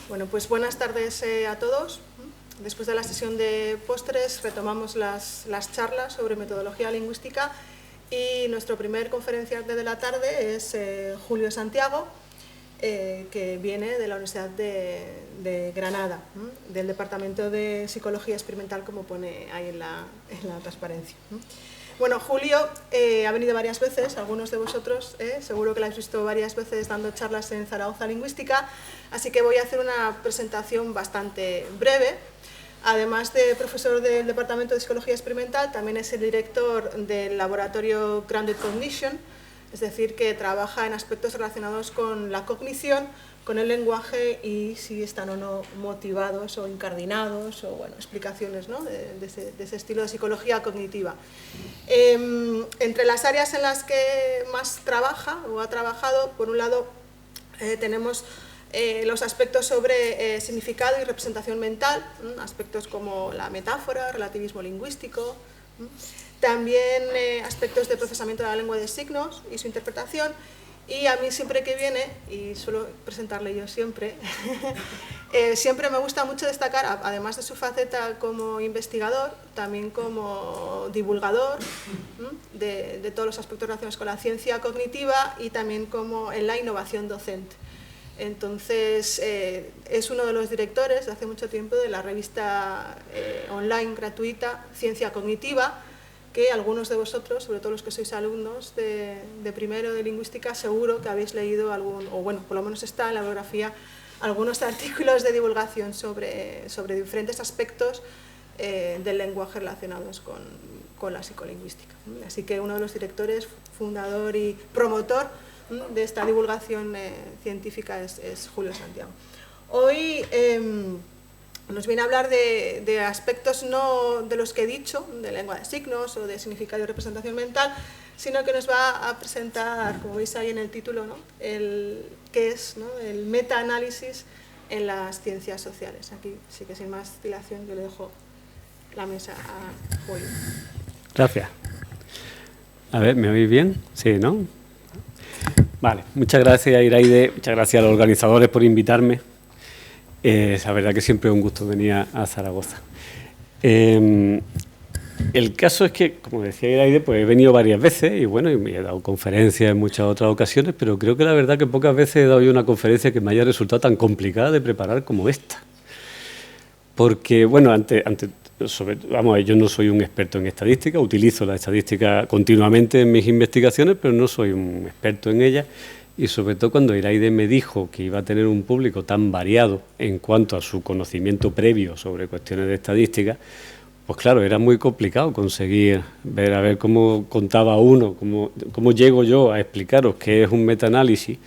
Bueno, pues buenas tardes a todos. Después de la sesión de postres retomamos las charlas sobre metodología lingüística y nuestro primer conferenciante de la tarde es Julio Santiago, que viene de la Universidad de Granada, del Departamento de Psicología Experimental, como pone ahí en la transparencia. Bueno, Julio ha venido varias veces, algunos de vosotros seguro que lo habéis visto varias veces dando charlas en Zaragoza Lingüística, así que voy a hacer una presentación bastante breve. Además de profesor del Departamento de Psicología Experimental, también es el director del laboratorio Grounded Cognition, es decir, que trabaja en aspectos relacionados con la cognición, con el lenguaje y si están o no motivados o incardinados o bueno, explicaciones, ¿no? de ese estilo de psicología cognitiva. Entre las áreas en las que más trabaja o ha trabajado, por un lado tenemos los aspectos sobre significado y representación mental, aspectos como la metáfora, relativismo lingüístico, también aspectos de procesamiento de la lengua de signos y su interpretación. Y a mí siempre que viene, y suelo presentarle yo siempre, siempre me gusta mucho destacar, además de su faceta como investigador, también como divulgador de todos los aspectos relacionados con la ciencia cognitiva y también como en la innovación docente. Entonces, es uno de los directores de hace mucho tiempo de la revista online gratuita Ciencia Cognitiva, que algunos de vosotros, sobre todo los que sois alumnos de primero de lingüística, seguro que habéis leído algún, o bueno, por lo menos está en la bibliografía, algunos artículos de divulgación sobre diferentes aspectos del lenguaje relacionados con la psicolingüística. Así que uno de los directores, fundador y promotor de esta divulgación científica es Julio Santiago. Hoy nos viene a hablar de aspectos no de los que he dicho, de lengua de signos o de significado y representación mental, sino que nos va a presentar, como veis ahí en el título, ¿no? qué es, ¿no? el metaanálisis en las ciencias sociales. Aquí sí que sin más dilación yo le dejo la mesa a Julio. Gracias. A ver, ¿me oís bien? Sí, ¿no? Vale, muchas gracias Iraide, muchas gracias a los organizadores por invitarme. La verdad que siempre es un gusto venir a Zaragoza. El caso es que, como decía Iraide, pues he venido varias veces y bueno, y me he dado conferencias en muchas otras ocasiones, pero creo que la verdad que pocas veces he dado yo una conferencia que me haya resultado tan complicada de preparar como esta. Porque, bueno, yo no soy un experto en estadística, utilizo la estadística continuamente en mis investigaciones, pero no soy un experto en ella. Y sobre todo cuando Iraide me dijo que iba a tener un público tan variado en cuanto a su conocimiento previo sobre cuestiones de estadística, pues claro, era muy complicado conseguir ver cómo contaba uno, cómo llego yo a explicaros qué es un metaanálisis,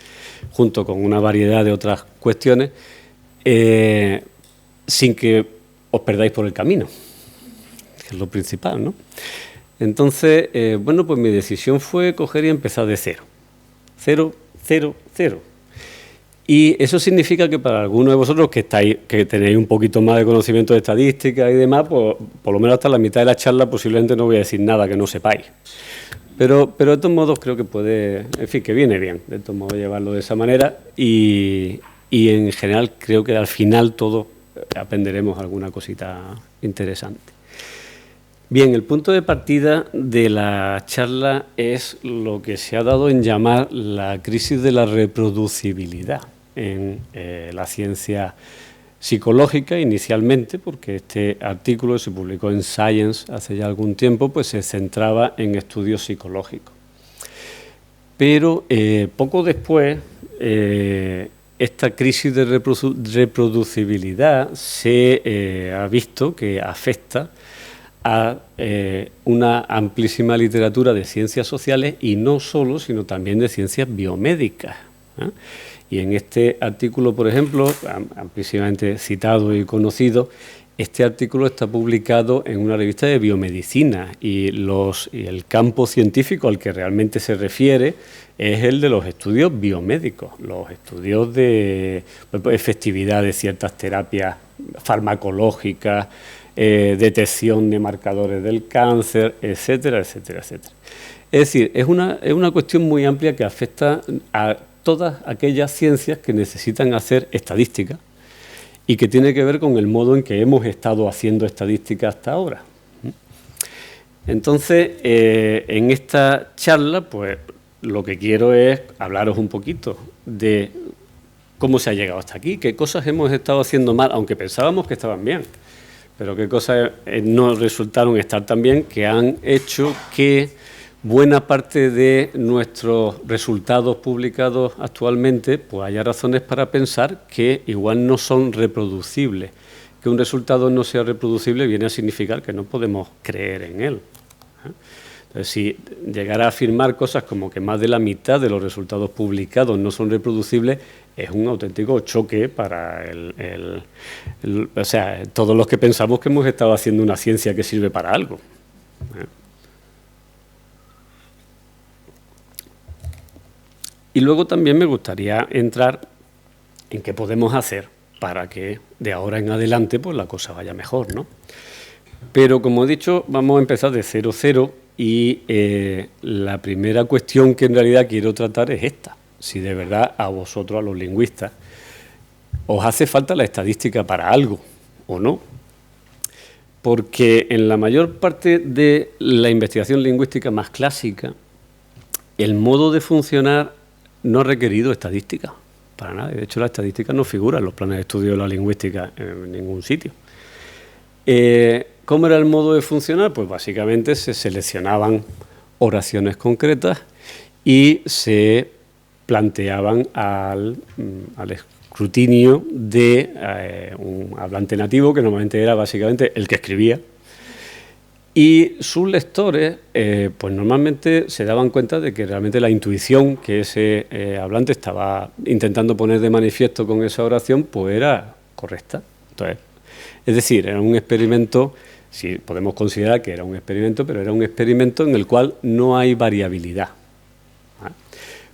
junto con una variedad de otras cuestiones, sin que os perdáis por el camino, que es lo principal, ¿no? Entonces, bueno, pues mi decisión fue coger y empezar de cero. Cero. Y eso significa que para algunos de vosotros que tenéis un poquito más de conocimiento de estadística y demás, pues por lo menos hasta la mitad de la charla posiblemente no voy a decir nada que no sepáis. Pero de todos modos creo que puede, en fin, que viene bien, de todos modos llevarlo de esa manera y en general creo que al final todos aprenderemos alguna cosita interesante. Bien, el punto de partida de la charla es lo que se ha dado en llamar la crisis de la reproducibilidad en la ciencia psicológica inicialmente, porque este artículo se publicó en Science hace ya algún tiempo, pues se centraba en estudios psicológicos. Pero poco después, esta crisis de reproducibilidad se ha visto que afecta a una amplísima literatura de ciencias sociales y no solo, sino también de ciencias biomédicas. Y en este artículo, por ejemplo, amplísimamente citado y conocido, este artículo está publicado en una revista de biomedicina y el campo científico al que realmente se refiere es el de los estudios biomédicos, los estudios de efectividad de ciertas terapias farmacológicas, detección de marcadores del cáncer, etcétera, etcétera, etcétera. Es decir, es una cuestión muy amplia que afecta a todas aquellas ciencias que necesitan hacer estadística y que tiene que ver con el modo en que hemos estado haciendo estadística hasta ahora. Entonces, en esta charla, pues lo que quiero es hablaros un poquito de cómo se ha llegado hasta aquí, qué cosas hemos estado haciendo mal, aunque pensábamos que estaban bien, pero qué cosas no resultaron estar tan bien, que han hecho que buena parte de nuestros resultados publicados actualmente, pues haya razones para pensar que igual no son reproducibles. Que un resultado no sea reproducible viene a significar que no podemos creer en él. Entonces, si llegara a afirmar cosas como que más de la mitad de los resultados publicados no son reproducibles, es un auténtico choque para o sea, todos los que pensamos que hemos estado haciendo una ciencia que sirve para algo. Y luego también me gustaría entrar en qué podemos hacer para que de ahora en adelante pues la cosa vaya mejor, ¿no? Pero, como he dicho, vamos a empezar de 0,0 y la primera cuestión que en realidad quiero tratar es esta. Si de verdad a vosotros, a los lingüistas, os hace falta la estadística para algo o no. Porque en la mayor parte de la investigación lingüística más clásica, el modo de funcionar no ha requerido estadística, para nada. De hecho, la estadística no figura en los planes de estudio de la lingüística en ningún sitio. ¿Cómo era el modo de funcionar? Pues básicamente se seleccionaban oraciones concretas y se planteaban al escrutinio de un hablante nativo, que normalmente era básicamente el que escribía, y sus lectores pues normalmente se daban cuenta de que realmente la intuición que ese hablante estaba intentando poner de manifiesto con esa oración pues era correcta. Entonces, es decir, era un experimento, sí, podemos considerar que era un experimento, pero era un experimento en el cual no hay variabilidad.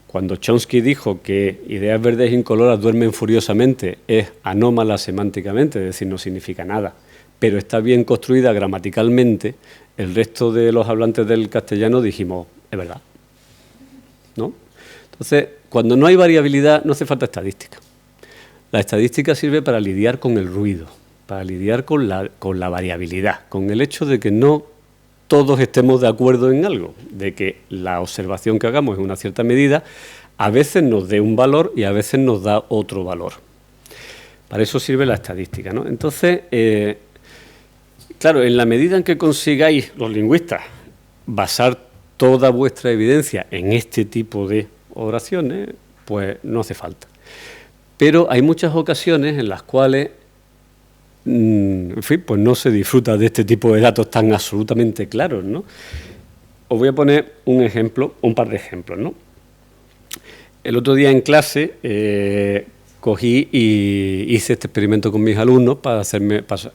Cuando Chomsky dijo que ideas verdes incoloras duermen furiosamente, es anómala semánticamente, es decir, no significa nada, pero está bien construida gramaticalmente, el resto de los hablantes del castellano dijimos, es verdad, ¿no? Entonces, cuando no hay variabilidad, no hace falta estadística. La estadística sirve para lidiar con el ruido, para lidiar con la variabilidad, con el hecho de que no todos estemos de acuerdo en algo, de que la observación que hagamos en una cierta medida a veces nos dé un valor y a veces nos da otro valor. Para eso sirve la estadística, ¿no? Entonces, claro, en la medida en que consigáis, los lingüistas, basar toda vuestra evidencia en este tipo de oraciones, pues no hace falta. Pero hay muchas ocasiones en las cuales en fin, pues no se disfruta de este tipo de datos tan absolutamente claros, ¿no? Os voy a poner un ejemplo, un par de ejemplos, ¿no? El otro día en clase cogí y hice este experimento con mis alumnos para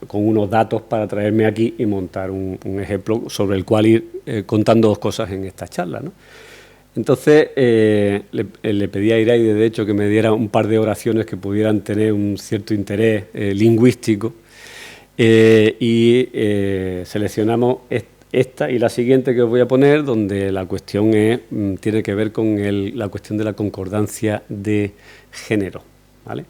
con unos datos para traerme aquí y montar un ejemplo sobre el cual ir contando dos cosas en esta charla, ¿no? Entonces le pedí a Iraide, de hecho, que me diera un par de oraciones que pudieran tener un cierto interés lingüístico y seleccionamos esta y la siguiente que os voy a poner, donde la cuestión tiene que ver con la cuestión de la concordancia de género, ¿vale?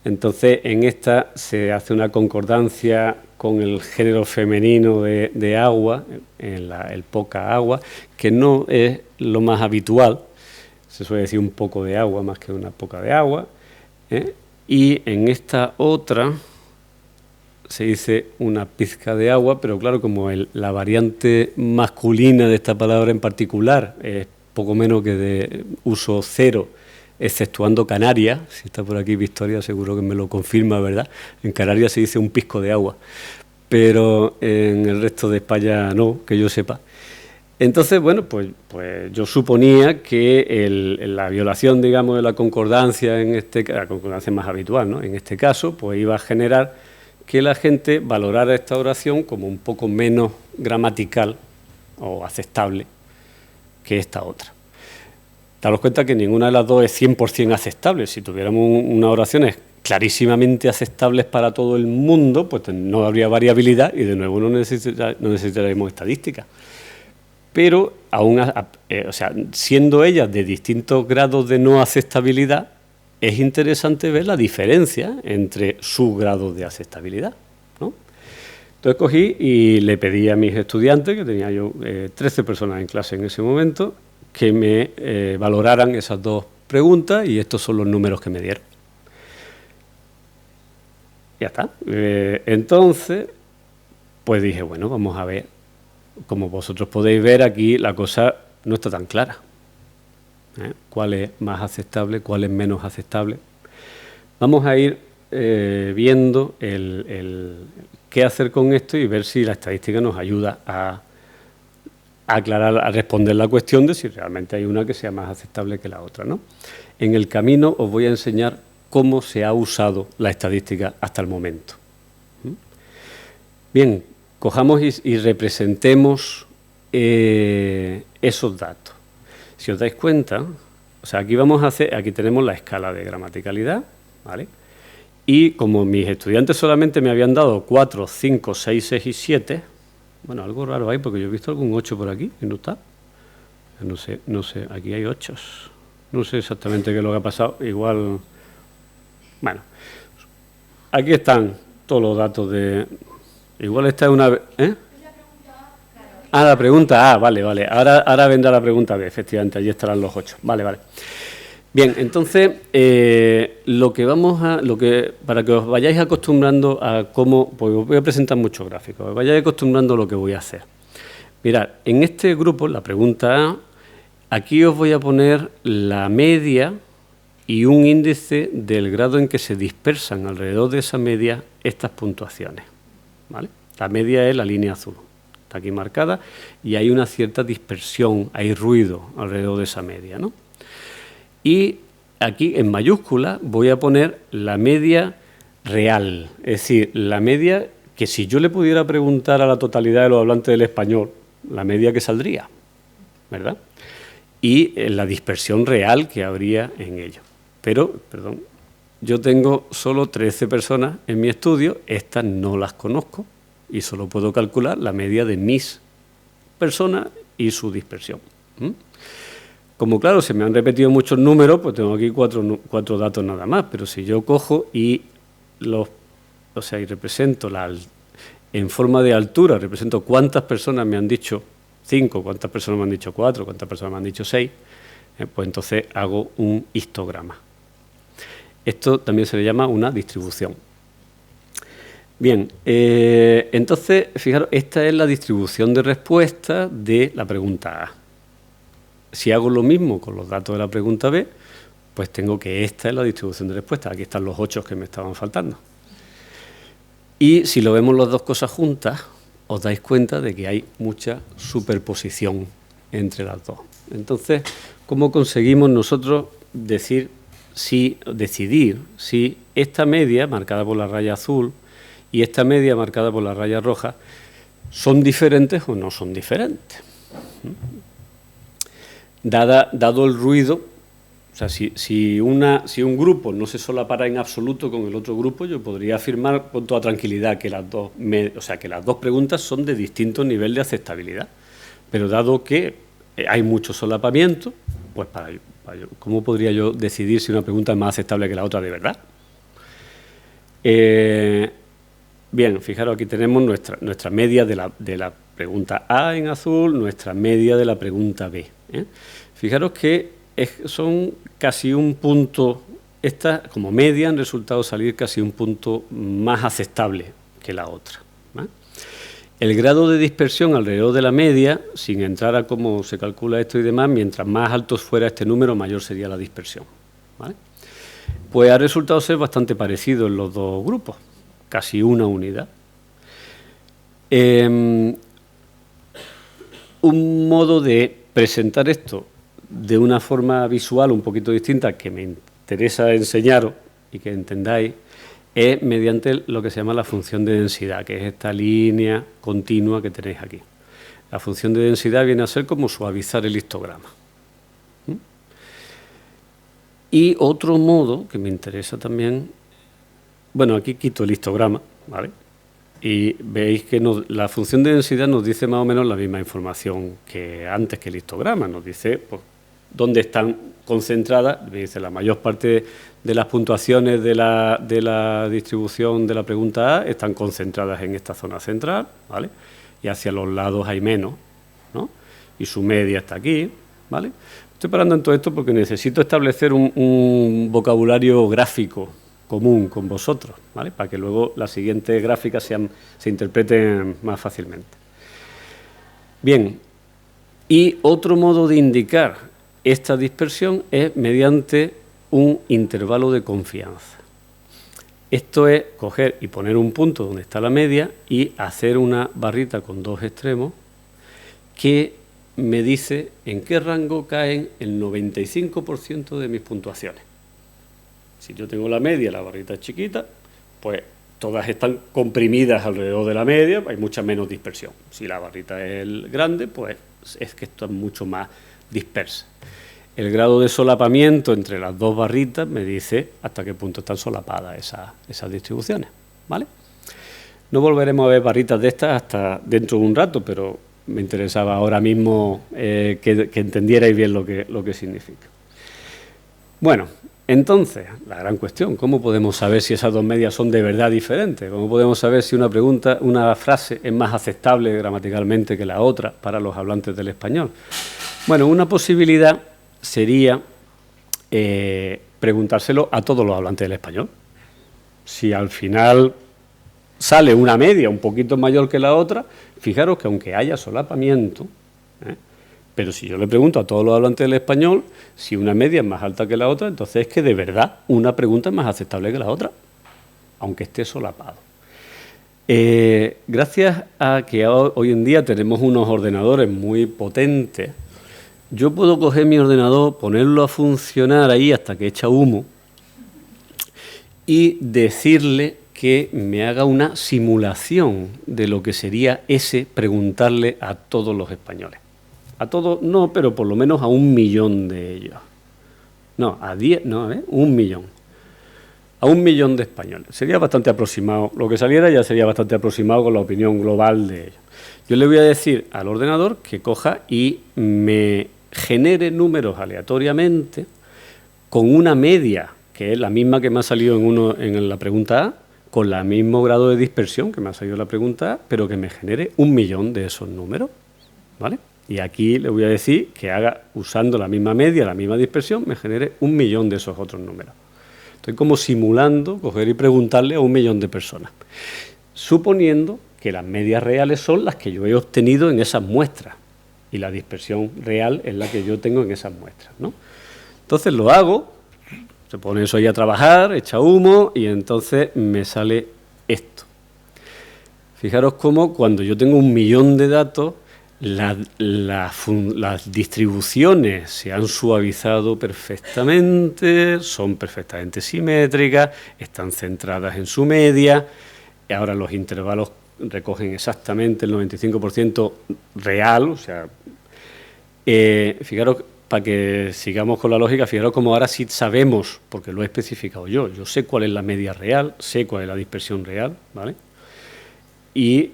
Entonces, en esta se hace una concordancia con el género femenino de agua, el poca agua, que no es lo más habitual, se suele decir un poco de agua más que una poca de agua, y en esta otra se dice una pizca de agua, pero claro, como la variante masculina de esta palabra en particular es poco menos que de uso cero, exceptuando Canarias, si está por aquí Victoria seguro que me lo confirma, ¿verdad? En Canarias se dice un pisco de agua, pero en el resto de España no, que yo sepa. Entonces, bueno, pues yo suponía que la violación, digamos, de la concordancia, la concordancia más habitual, ¿no? En este caso, pues iba a generar que la gente valorara esta oración como un poco menos gramatical o aceptable que esta otra. Daros cuenta que ninguna de las dos es 100% aceptable. Si tuviéramos unas oraciones clarísimamente aceptables para todo el mundo, pues no habría variabilidad y de nuevo no necesitaríamos estadística. Pero, aún, o sea, siendo ellas de distintos grados de no aceptabilidad, es interesante ver la diferencia entre sus grados de aceptabilidad, ¿no? Entonces cogí y le pedí a mis estudiantes, que tenía yo 13 personas en clase en ese momento, que me valoraran esas dos preguntas, y estos son los números que me dieron. Ya está. Entonces, pues dije, bueno, vamos a ver. Como vosotros podéis ver, aquí la cosa no está tan clara. ¿Cuál es más aceptable, cuál es menos aceptable? Vamos a ir viendo qué hacer con esto y ver si la estadística nos ayuda a aclarar, a responder la cuestión de si realmente hay una que sea más aceptable que la otra, ¿no? En el camino os voy a enseñar cómo se ha usado la estadística hasta el momento. Bien, cojamos y representemos esos datos. Si os dais cuenta, o sea, aquí tenemos la escala de gramaticalidad, ¿vale? Y como mis estudiantes solamente me habían dado 4, 5, 6, 6 y 7, bueno, algo raro hay, porque yo he visto algún 8 por aquí, y no está. No sé, aquí hay 8. No sé exactamente qué es lo que ha pasado, igual... Bueno, aquí están todos los datos de... Igual esta es una... La pregunta A, vale. Ahora vendrá la pregunta B, efectivamente, allí estarán los 8. Vale. Bien, entonces, para que os vayáis acostumbrando a cómo... Pues os voy a presentar muchos gráficos, os vayáis acostumbrando a lo que voy a hacer. Mirad, en este grupo, la pregunta A, aquí os voy a poner la media y un índice del grado en que se dispersan alrededor de esa media estas puntuaciones, ¿vale? La media es la línea azul, está aquí marcada, y hay una cierta dispersión, hay ruido alrededor de esa media, ¿no? Y aquí en mayúscula voy a poner la media real, es decir, la media que si yo le pudiera preguntar a la totalidad de los hablantes del español, la media que saldría, ¿verdad? Y la dispersión real que habría en ello. Pero, perdón, yo tengo solo 13 personas en mi estudio, estas no las conozco y solo puedo calcular la media de mis personas y su dispersión. Como claro, se me han repetido muchos números, pues tengo aquí cuatro datos nada más, pero si yo cojo y represento en forma de altura, represento cuántas personas me han dicho 5, cuántas personas me han dicho 4, cuántas personas me han dicho 6, pues entonces hago un histograma. Esto también se le llama una distribución. Bien, entonces, fijaros, esta es la distribución de respuesta de la pregunta A. Si hago lo mismo con los datos de la pregunta B, pues tengo que esta es la distribución de respuesta. Aquí están los 8 que me estaban faltando. Y si lo vemos las dos cosas juntas, os dais cuenta de que hay mucha superposición entre las dos. Entonces, ¿cómo conseguimos nosotros decidir si esta media, marcada por la raya azul, y esta media, marcada por la raya roja, son diferentes o no son diferentes? Dado el ruido, o sea, si un grupo no se solapara en absoluto con el otro grupo, yo podría afirmar con toda tranquilidad que las dos preguntas son de distinto nivel de aceptabilidad. Pero dado que hay mucho solapamiento, pues ¿cómo podría yo decidir si una pregunta es más aceptable que la otra de verdad? Bien, fijaros, aquí tenemos nuestra media de la pregunta A en azul, nuestra media de la pregunta B. Fijaros que son casi un punto, esta como media han resultado salir casi un punto más aceptable que la otra, ¿vale? El grado de dispersión alrededor de la media, sin entrar a cómo se calcula esto y demás, mientras más alto fuera este número, mayor sería la dispersión, ¿vale? Pues ha resultado ser bastante parecido en los dos grupos, casi una unidad. Un modo de presentar esto de una forma visual un poquito distinta que me interesa enseñaros y que entendáis es mediante lo que se llama la función de densidad, que es esta línea continua que tenéis aquí. La función de densidad viene a ser como suavizar el histograma. Y otro modo que me interesa también, bueno, aquí quito el histograma, ¿vale? Y veis que la función de densidad nos dice más o menos la misma información que antes que el histograma, nos dice pues, ¿Dónde están concentradas? Me dice, la mayor parte de las puntuaciones de la distribución de la pregunta A están concentradas en esta zona central, ¿vale? Y hacia los lados hay menos, ¿no? Y su media está aquí, ¿vale? Estoy parando en todo esto porque necesito establecer un vocabulario gráfico común con vosotros, ¿vale? Para que luego las siguientes gráficas se interpreten más fácilmente. Bien, y otro modo de indicar esta dispersión es mediante un intervalo de confianza. Esto es coger y poner un punto donde está la media y hacer una barrita con dos extremos que me dice en qué rango caen el 95% de mis puntuaciones. Si yo tengo la media, la barrita es chiquita, pues todas están comprimidas alrededor de la media, hay mucha menos dispersión. Si la barrita es grande, pues es que esto es mucho más dispersa. El grado de solapamiento entre las dos barritas me dice hasta qué punto están solapadas esas distribuciones, ¿vale? No volveremos a ver barritas de estas hasta dentro de un rato, pero me interesaba ahora mismo que entendierais bien lo que significa. Bueno, entonces, la gran cuestión, ¿cómo podemos saber si esas dos medias son de verdad diferentes? ¿Cómo podemos saber si una frase es más aceptable gramaticalmente que la otra para los hablantes del español? Bueno, una posibilidad sería preguntárselo a todos los hablantes del español. Si al final sale una media un poquito mayor que la otra, fijaros que aunque haya solapamiento, pero si yo le pregunto a todos los hablantes del español si una media es más alta que la otra, entonces es que de verdad una pregunta es más aceptable que la otra, aunque esté solapado. Gracias a que hoy en día tenemos unos ordenadores muy potentes, yo puedo coger mi ordenador, ponerlo a funcionar ahí hasta que echa humo y decirle que me haga una simulación de lo que sería preguntarle a todos los españoles. A todos no, pero por lo menos a 1 millón de ellos. No, a 10, no, 1 millón. A 1 millón de españoles. Sería bastante aproximado. Lo que saliera ya sería bastante aproximado con la opinión global de ellos. Yo le voy a decir al ordenador que coja y me genere números aleatoriamente con una media, que es la misma que me ha salido en la pregunta A, con el mismo grado de dispersión que me ha salido en la pregunta A, pero que me genere 1 millón de esos números, ¿vale? Y aquí le voy a decir que haga, usando la misma media, la misma dispersión, me genere 1 millón de esos otros números. Estoy como simulando coger y preguntarle a 1 millón de personas, suponiendo que las medias reales son las que yo he obtenido en esas muestras y la dispersión real es la que yo tengo en esas muestras, ¿no? Entonces lo hago, se pone eso ahí a trabajar, echa humo y entonces me sale esto. Fijaros cómo cuando yo tengo 1 millón de datos, las distribuciones se han suavizado perfectamente, son perfectamente simétricas, están centradas en su media, y ahora los intervalos recogen exactamente el 95% real, o sea, fijaros, para que sigamos con la lógica, fijaros como ahora sí sabemos, porque lo he especificado yo sé cuál es la media real, sé cuál es la dispersión real, ¿vale? Y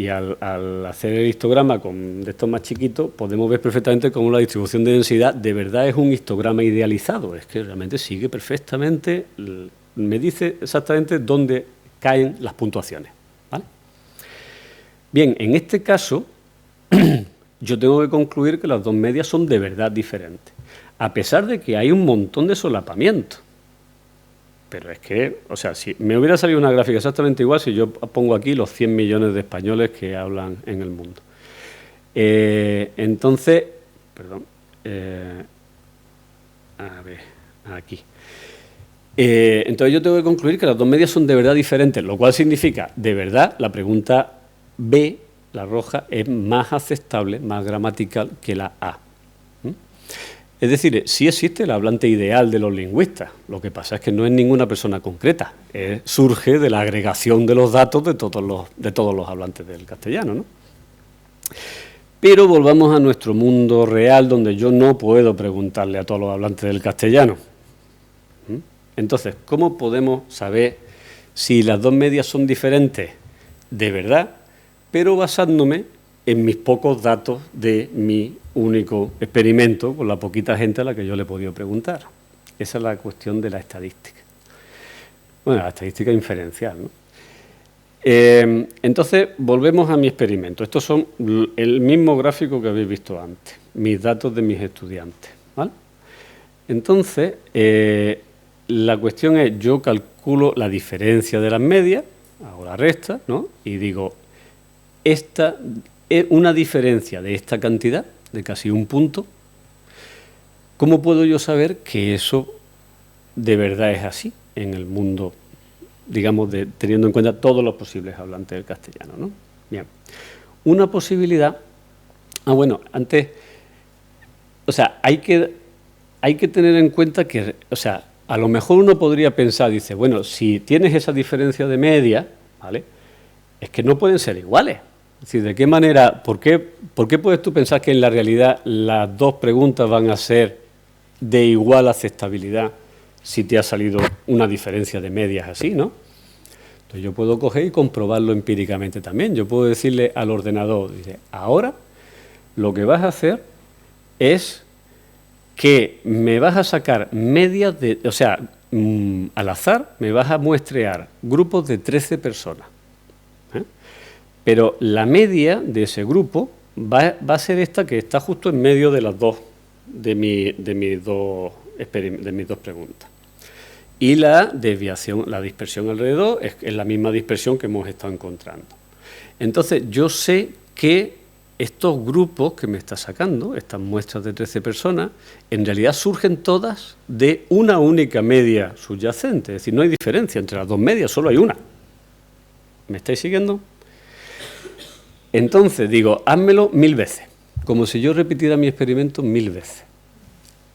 al hacer el histograma de estos más chiquitos, podemos ver perfectamente cómo la distribución de densidad de verdad es un histograma idealizado, es que realmente sigue perfectamente, me dice exactamente dónde caen las puntuaciones, ¿vale? Bien, en este caso, yo tengo que concluir que las dos medias son de verdad diferentes, a pesar de que hay un montón de solapamiento. Pero es que, o sea, si me hubiera salido una gráfica exactamente igual si yo pongo aquí los 100 millones de españoles que hablan en el mundo. Entonces, perdón, a ver, aquí. Entonces yo tengo que concluir que las dos medias son de verdad diferentes, lo cual significa, de verdad, la pregunta B, la roja, es más aceptable, más gramatical que la A. Es decir, sí existe el hablante ideal de los lingüistas, lo que pasa es que no es ninguna persona concreta, surge de la agregación de los datos de todos los hablantes del castellano, ¿no? Pero volvamos a nuestro mundo real, donde yo no puedo preguntarle a todos los hablantes del castellano. Entonces, ¿cómo podemos saber si las dos medias son diferentes de verdad, pero basándome en mis pocos datos de mi único experimento, con la poquita gente a la que yo le he podido preguntar. Esa es la cuestión de la estadística. Bueno, la estadística inferencial, ¿no? Entonces, volvemos a mi experimento. Estos son el mismo gráfico que habéis visto antes, mis datos de mis estudiantes, ¿vale? Entonces, la cuestión es, yo calculo la diferencia de las medias, hago la resta, ¿no? Y digo, esta es una diferencia de esta cantidad, de casi un punto. ¿Cómo puedo yo saber que eso de verdad es así en el mundo, digamos, teniendo en cuenta todos los posibles hablantes del castellano, ¿no? Bien. Una posibilidad... bueno, antes... O sea, hay que tener en cuenta que... O sea, a lo mejor uno podría pensar, dice, bueno, si tienes esa diferencia de media, ¿vale?, es que no pueden ser iguales. Es decir, ¿de qué manera, por qué puedes tú pensar que en la realidad las dos preguntas van a ser de igual aceptabilidad si te ha salido una diferencia de medias así, ¿no? Entonces yo puedo coger y comprobarlo empíricamente también. Yo puedo decirle al ordenador, dice, ahora lo que vas a hacer es que me vas a sacar medias de... O sea, al azar me vas a muestrear grupos de 13 personas. Pero la media de ese grupo va a ser esta que está justo en medio de las dos, de mis dos preguntas. Y la desviación, la dispersión alrededor, es la misma dispersión que hemos estado encontrando. Entonces, yo sé que estos grupos que me está sacando, estas muestras de 13 personas, en realidad surgen todas de una única media subyacente. Es decir, no hay diferencia entre las dos medias, solo hay una. ¿Me estáis siguiendo? Entonces digo, házmelo 1000 veces, como si yo repitiera mi experimento 1000 veces.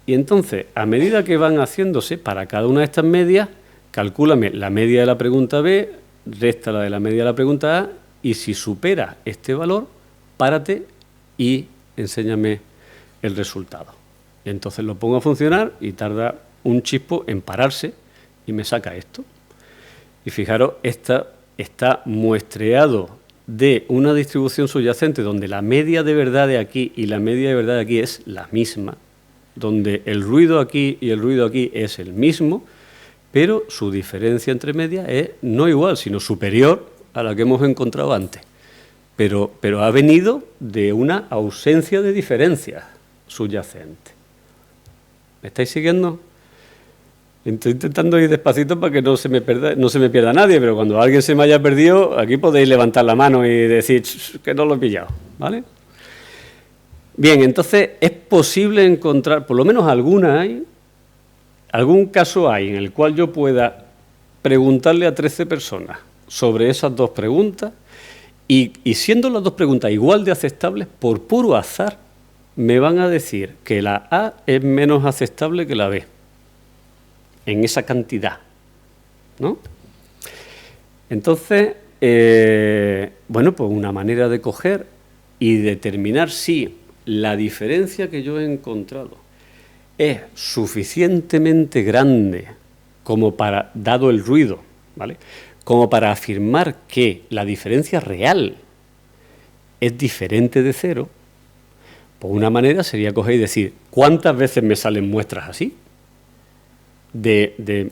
Y entonces, a medida que van haciéndose para cada una de estas medias, calcúlame la media de la pregunta B, réstala de la media de la pregunta A, y si supera este valor, párate y enséñame el resultado. Y entonces lo pongo a funcionar y tarda un chispo en pararse y me saca esto. Y fijaros, está muestreado de una distribución subyacente donde la media de verdad de aquí y la media de verdad de aquí es la misma, donde el ruido aquí y el ruido aquí es el mismo, pero su diferencia entre medias es no igual, sino superior a la que hemos encontrado antes. Pero ha venido de una ausencia de diferencias subyacentes. ¿Me estáis siguiendo? Estoy intentando ir despacito para que no se me pierda nadie, pero cuando alguien se me haya perdido, aquí podéis levantar la mano y decir que no lo he pillado, ¿vale? Bien, entonces es posible encontrar, por lo menos algún caso hay en el cual yo pueda preguntarle a 13 personas sobre esas dos preguntas y siendo las dos preguntas igual de aceptables, por puro azar, me van a decir que la A es menos aceptable que la B. En esa cantidad, ¿no? Entonces, bueno, pues una manera de coger y determinar si la diferencia que yo he encontrado es suficientemente grande como para, dado el ruido, ¿vale?, como para afirmar que la diferencia real es diferente de cero, pues una manera sería coger y decir, ¿cuántas veces me salen muestras así? De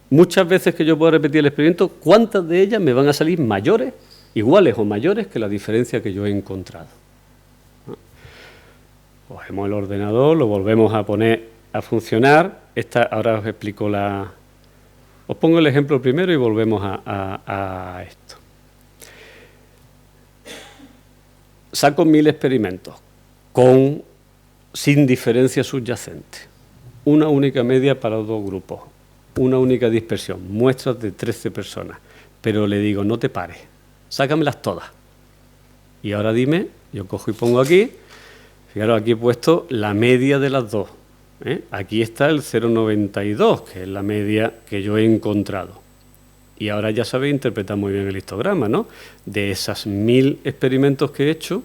muchas veces que yo puedo repetir el experimento, ¿cuántas de ellas me van a salir mayores, iguales o mayores que la diferencia que yo he encontrado? ¿No? Cogemos el ordenador, lo volvemos a poner a funcionar. Ahora os explico os pongo el ejemplo primero y volvemos a esto. Saco 1000 experimentos sin diferencia subyacente. Una única media para los dos grupos, una única dispersión, muestras de 13 personas. Pero le digo, no te pares, sácamelas todas. Y ahora dime, yo cojo y pongo aquí, fijaros, aquí he puesto la media de las dos. Aquí está el 0,92, que es la media que yo he encontrado. Y ahora ya sabéis interpretar muy bien el histograma, ¿no? De esas 1000 experimentos que he hecho,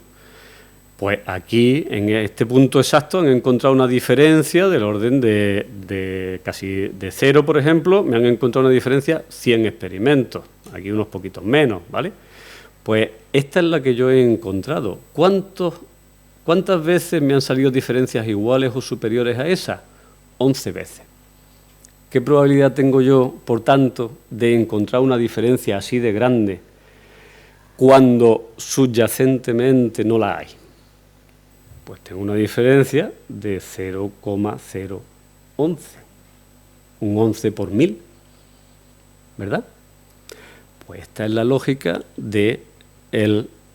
pues aquí, en este punto exacto, han encontrado una diferencia del orden de casi de 0, por ejemplo, me han encontrado una diferencia 100 experimentos, aquí unos poquitos menos, ¿vale? Pues esta es la que yo he encontrado. ¿Cuántas veces me han salido diferencias iguales o superiores a esa? 11 veces. ¿Qué probabilidad tengo yo, por tanto, de encontrar una diferencia así de grande cuando subyacentemente no la hay? Pues tengo una diferencia de 0,011. Un 11 por 1000, ¿verdad? Pues esta es la lógica de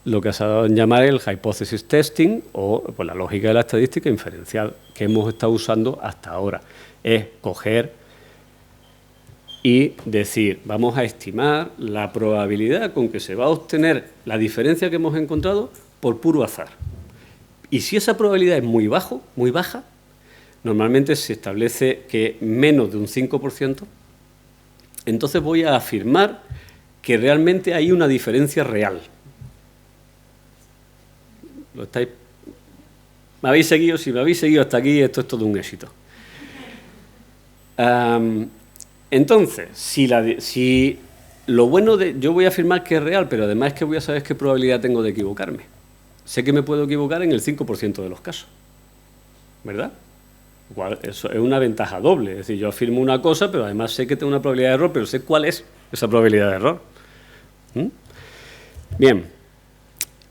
lo que se ha dado en llamar el hypothesis testing o pues, la lógica de la estadística inferencial que hemos estado usando hasta ahora. Es coger y decir, vamos a estimar la probabilidad con que se va a obtener la diferencia que hemos encontrado por puro azar. Y si esa probabilidad es muy baja, normalmente se establece que menos de un 5%, entonces voy a afirmar que realmente hay una diferencia real. ¿Me habéis seguido? Si me habéis seguido hasta aquí, esto es todo un éxito. Entonces, si lo bueno yo voy a afirmar que es real, pero además es que voy a saber qué probabilidad tengo de equivocarme. Sé que me puedo equivocar en el 5% de los casos, ¿verdad? Igual, eso es una ventaja doble. Es decir, yo afirmo una cosa, pero además sé que tengo una probabilidad de error, pero sé cuál es esa probabilidad de error. Bien,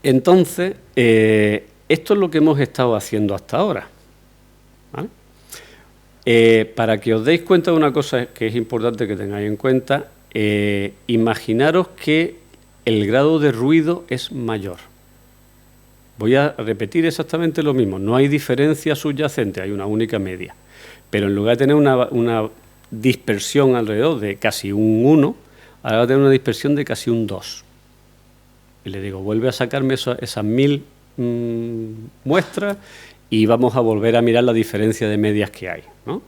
entonces, esto es lo que hemos estado haciendo hasta ahora, ¿vale? Para que os deis cuenta de una cosa que es importante que tengáis en cuenta, imaginaros que el grado de ruido es mayor. Voy a repetir exactamente lo mismo, no hay diferencia subyacente, hay una única media. Pero en lugar de tener una dispersión alrededor de casi un 1, ahora va a tener una dispersión de casi un 2. Y le digo, vuelve a sacarme esas 1000 muestras y vamos a volver a mirar la diferencia de medias que hay, ¿no?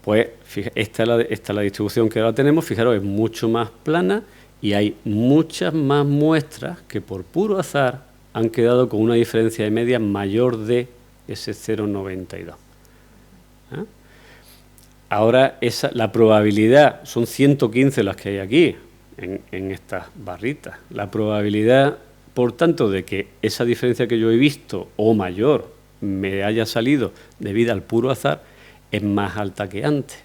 Pues esta es la distribución que ahora tenemos, fijaros, es mucho más plana y hay muchas más muestras que por puro azar han quedado con una diferencia de medias mayor de ese 0,92. ¿Eh? Ahora la probabilidad, son 115 las que hay aquí, en estas barritas. La probabilidad, por tanto, de que esa diferencia que yo he visto o mayor me haya salido debido al puro azar es más alta que antes.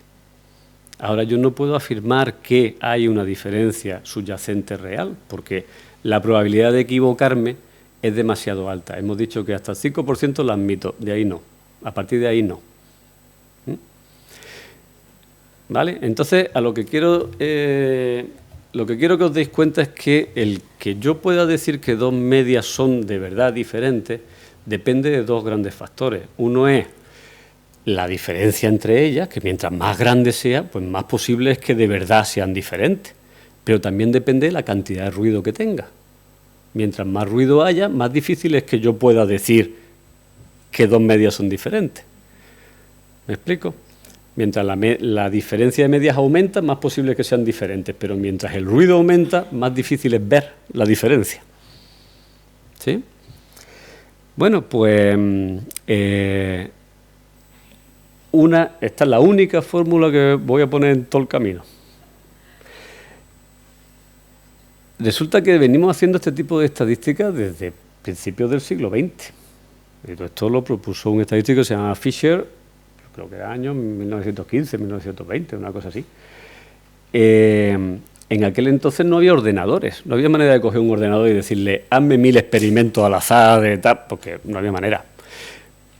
Ahora yo no puedo afirmar que hay una diferencia subyacente real, porque la probabilidad de equivocarme es demasiado alta. Hemos dicho que hasta el 5% la admito, de ahí no. A partir de ahí no. ¿Vale? Entonces, a lo que quiero que os deis cuenta es que el que yo pueda decir que dos medias son de verdad diferentes depende de dos grandes factores. Uno es la diferencia entre ellas, que mientras más grande sea, pues más posible es que de verdad sean diferentes. Pero también depende de la cantidad de ruido que tenga. Mientras más ruido haya, más difícil es que yo pueda decir que dos medias son diferentes. ¿Me explico? Mientras la diferencia de medias aumenta, más posible es que sean diferentes, pero mientras el ruido aumenta, más difícil es ver la diferencia. ¿Sí? Bueno, pues esta es la única fórmula que voy a poner en todo el camino. Resulta que venimos haciendo este tipo de estadísticas desde principios del siglo XX. Esto lo propuso un estadístico que se llama Fisher, creo que era año 1915, 1920, una cosa así. En aquel entonces no había ordenadores, no había manera de coger un ordenador y decirle, hazme 1000 experimentos al azar, de tal, porque no había manera.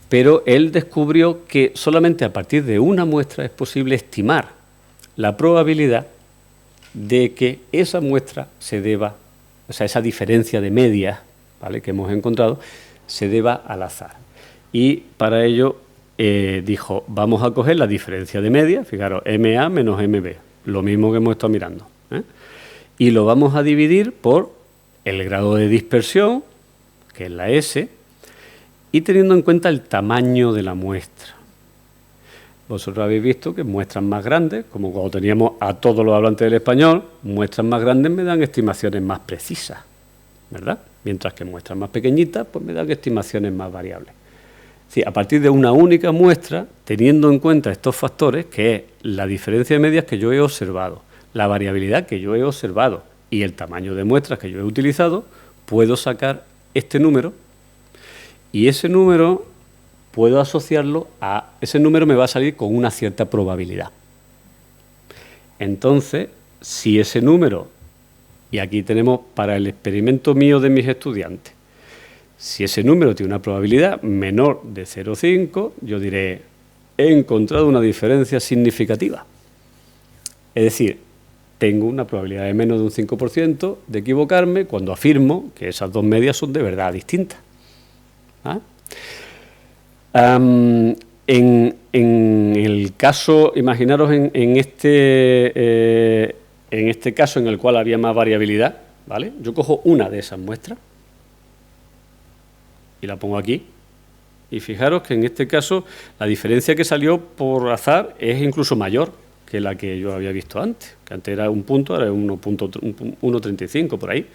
Pero él descubrió que solamente a partir de una muestra es posible estimar la probabilidad de que esa muestra se deba, o sea, esa diferencia de medias, ¿vale?, que hemos encontrado, se deba al azar. Y para ello dijo, vamos a coger la diferencia de medias, fijaros, MA menos MB, lo mismo que hemos estado mirando, y lo vamos a dividir por el grado de dispersión, que es la S, y teniendo en cuenta el tamaño de la muestra. Vosotros habéis visto que muestras más grandes, como cuando teníamos a todos los hablantes del español, muestras más grandes me dan estimaciones más precisas, ¿verdad? Mientras que muestras más pequeñitas, pues me dan estimaciones más variables. Sí, a partir de una única muestra, teniendo en cuenta estos factores, que es la diferencia de medias que yo he observado, la variabilidad que yo he observado y el tamaño de muestras que yo he utilizado, puedo sacar este número y ese número puedo asociarlo a... Ese número me va a salir con una cierta probabilidad. Entonces, si ese número, y aquí tenemos para el experimento mío de mis estudiantes, si ese número tiene una probabilidad menor de 0,5, yo diré, he encontrado una diferencia significativa. Es decir, tengo una probabilidad de menos de un 5% de equivocarme cuando afirmo que esas dos medias son de verdad distintas. ¿Ah? En el caso, imaginaros en este caso en el cual había más variabilidad, ¿vale? Yo cojo una de esas muestras y la pongo aquí. Y fijaros que en este caso la diferencia que salió por azar es incluso mayor que la que yo había visto antes, que antes era un punto, ahora es 1,35 por ahí.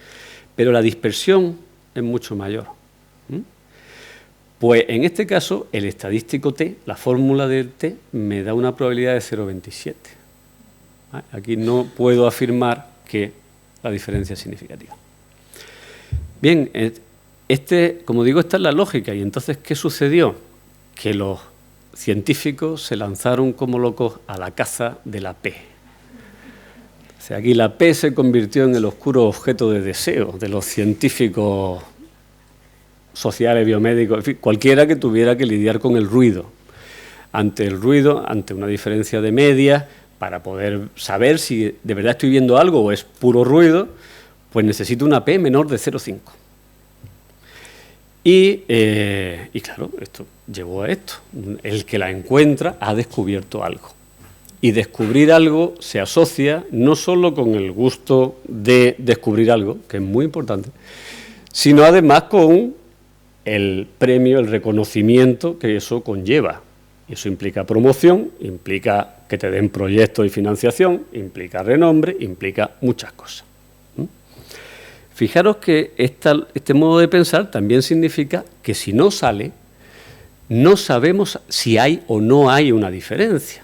Pero la dispersión es mucho mayor. Pues en este caso, el estadístico T, la fórmula del T, me da una probabilidad de 0,27. Aquí no puedo afirmar que la diferencia es significativa. Bien, como digo, esta es la lógica. Y entonces, ¿qué sucedió? Que los científicos se lanzaron como locos a la caza de la P. O sea, aquí la P se convirtió en el oscuro objeto de deseo de los científicos sociales, biomédicos, en fin, cualquiera que tuviera que lidiar con el ruido. Ante el ruido, ante una diferencia de medias, para poder saber si de verdad estoy viendo algo o es puro ruido, pues necesito una P menor de 0,5. Y claro, esto llevó a esto. El que la encuentra ha descubierto algo. Y descubrir algo se asocia no solo con el gusto de descubrir algo, que es muy importante, sino además con el premio, el reconocimiento que eso conlleva. Eso implica promoción, implica que te den proyectos y financiación, implica renombre, implica muchas cosas. Fijaros que este modo de pensar también significa que si no sale, no sabemos si hay o no hay una diferencia.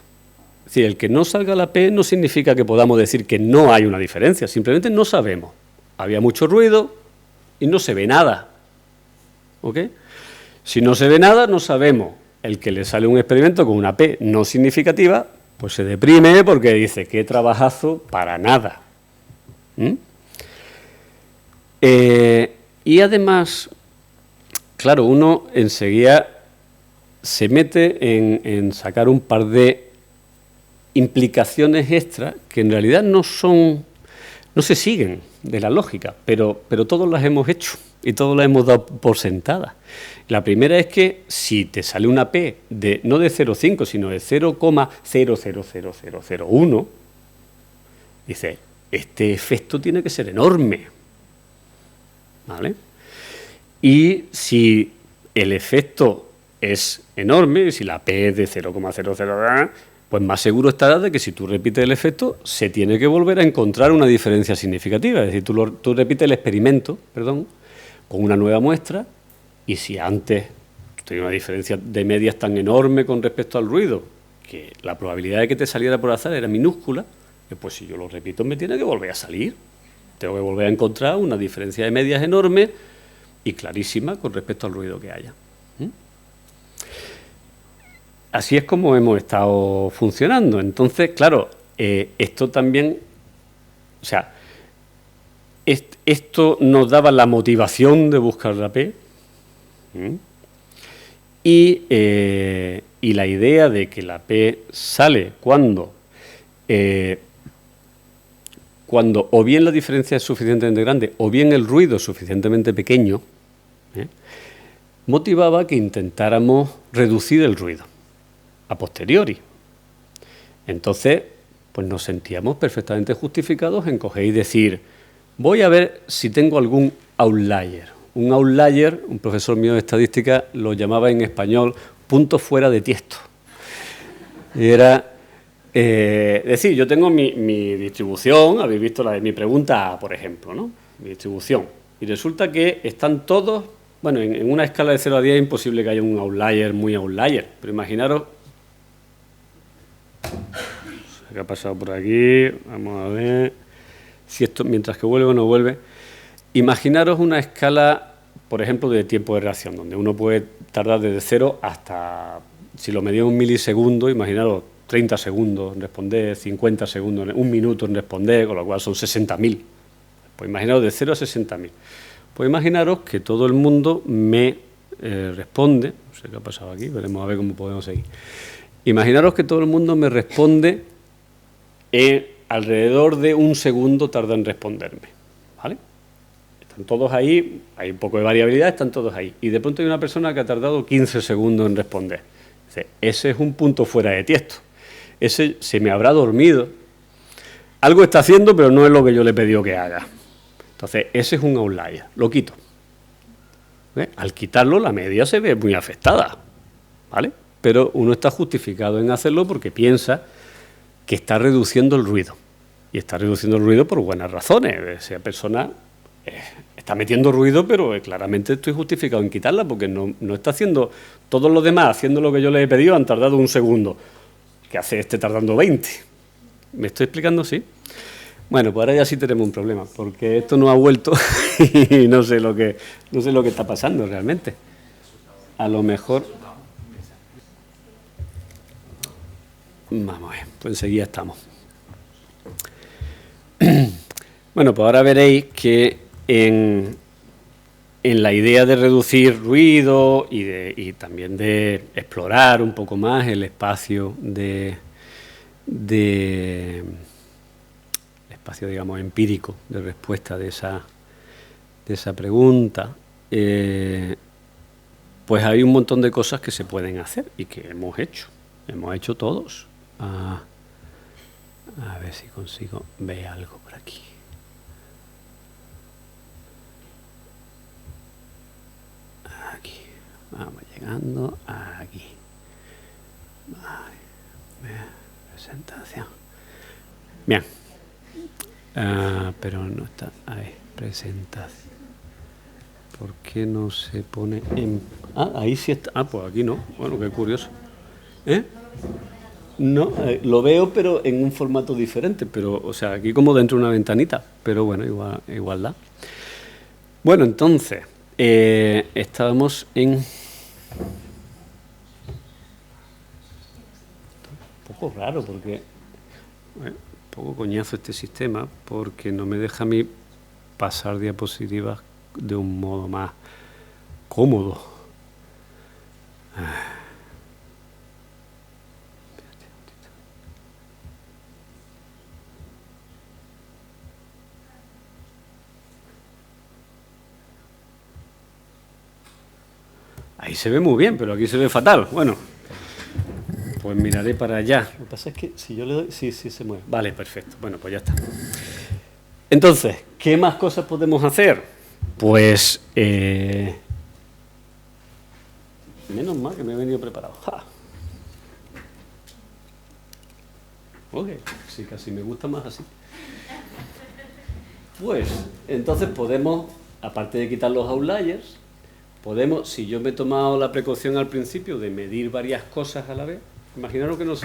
Es decir, el que no salga la P no significa que podamos decir que no hay una diferencia, simplemente no sabemos. Había mucho ruido y no se ve nada. ¿Ok? Si no se ve nada, no sabemos. El que le sale un experimento con una P no significativa, pues se deprime porque dice, qué trabajazo para nada. Y además, claro, uno enseguida se mete en sacar un par de implicaciones extras que en realidad no se siguen de la lógica, pero todos las hemos hecho y todos las hemos dado por sentadas. La primera es que si te sale una P no de 0,5, sino de 0,000001, dices, este efecto tiene que ser enorme. ¿Vale? Y si el efecto es enorme, si la P es de 0,00, pues más seguro estarás de que si tú repites el efecto, se tiene que volver a encontrar una diferencia significativa. Es decir, tú repites el experimento, con una nueva muestra, y si antes tenía una diferencia de medias tan enorme con respecto al ruido, que la probabilidad de que te saliera por azar era minúscula, pues si yo lo repito me tiene que volver a salir. Tengo que volver a encontrar una diferencia de medias enorme y clarísima con respecto al ruido que haya. Así es como hemos estado funcionando. Entonces, claro, esto también, o sea, esto nos daba la motivación de buscar la P y la idea de que la P sale cuando o bien la diferencia es suficientemente grande o bien el ruido es suficientemente pequeño, motivaba que intentáramos reducir el ruido a posteriori. Entonces, pues nos sentíamos perfectamente justificados en coger y decir, voy a ver si tengo algún outlier. Un outlier, un profesor mío de estadística lo llamaba en español punto fuera de tiesto. Y era decir, yo tengo mi distribución, habéis visto la de mi pregunta A, por ejemplo, ¿no? Mi distribución. Y resulta que están todos, bueno, en una escala de 0 a 10 es imposible que haya un outlier, muy outlier, pero imaginaros, ¿qué ha pasado por aquí? Vamos a ver si esto, mientras que vuelve o no vuelve. Imaginaros una escala, por ejemplo, de tiempo de reacción, donde uno puede tardar desde 0 hasta, si lo medía en un milisegundo, imaginaros 30 segundos en responder, 50 segundos, un minuto en responder, con lo cual son 60.000. Pues imaginaros de 0 a 60.000. Pues imaginaros que todo el mundo me responde, no sé qué ha pasado aquí, veremos a ver cómo podemos seguir. Imaginaros que todo el mundo me responde alrededor de un segundo tarda en responderme, ¿vale? Están todos ahí, hay un poco de variabilidad, están todos ahí. Y de pronto hay una persona que ha tardado 15 segundos en responder. Ese es un punto fuera de tiesto. Ese se me habrá dormido. Algo está haciendo, pero no es lo que yo le he pedido que haga. Entonces, ese es un outlier. Lo quito. Al quitarlo, la media se ve muy afectada, ¿vale? Pero uno está justificado en hacerlo porque piensa que está reduciendo el ruido. Y está reduciendo el ruido por buenas razones. Esa persona está metiendo ruido, pero claramente estoy justificado en quitarla porque no está haciendo... Todos los demás, haciendo lo que yo les he pedido, han tardado un segundo. ¿Qué hace este tardando 20? ¿Me estoy explicando? Sí. Bueno, pues ahora ya sí tenemos un problema, porque esto no ha vuelto y no sé lo que está pasando realmente. A lo mejor... Vamos a ver, pues enseguida estamos. Bueno, pues ahora veréis que en la idea de reducir ruido y también de explorar un poco más el espacio espacio, digamos, empírico de respuesta de esa pregunta, pues hay un montón de cosas que se pueden hacer y que hemos hecho todos. A ver si consigo ver algo por aquí. Aquí, vamos llegando aquí. Presentación. Bien. Pero no está. A ver, presentación. ¿Por qué no se pone en...? Ahí sí está. Pues aquí no. Bueno, qué curioso. No, lo veo, pero en un formato diferente. Pero, o sea, aquí como dentro de una ventanita. Pero bueno, igual da. Bueno, entonces, estábamos en... Un poco raro porque... un poco coñazo este sistema porque no me deja a mí pasar diapositivas de un modo más cómodo. Ahí se ve muy bien, pero aquí se ve fatal. Bueno, pues miraré para allá. Lo que pasa es que si yo le doy... Sí, se mueve. Vale, perfecto. Bueno, pues ya está. Entonces, ¿qué más cosas podemos hacer? Pues... menos mal que me he venido preparado. ¡Ja! Ok, sí, casi me gusta más así. Pues, entonces podemos, aparte de quitar los outliers, podemos, si yo me he tomado la precaución al principio de medir varias cosas a la vez, imaginaros que no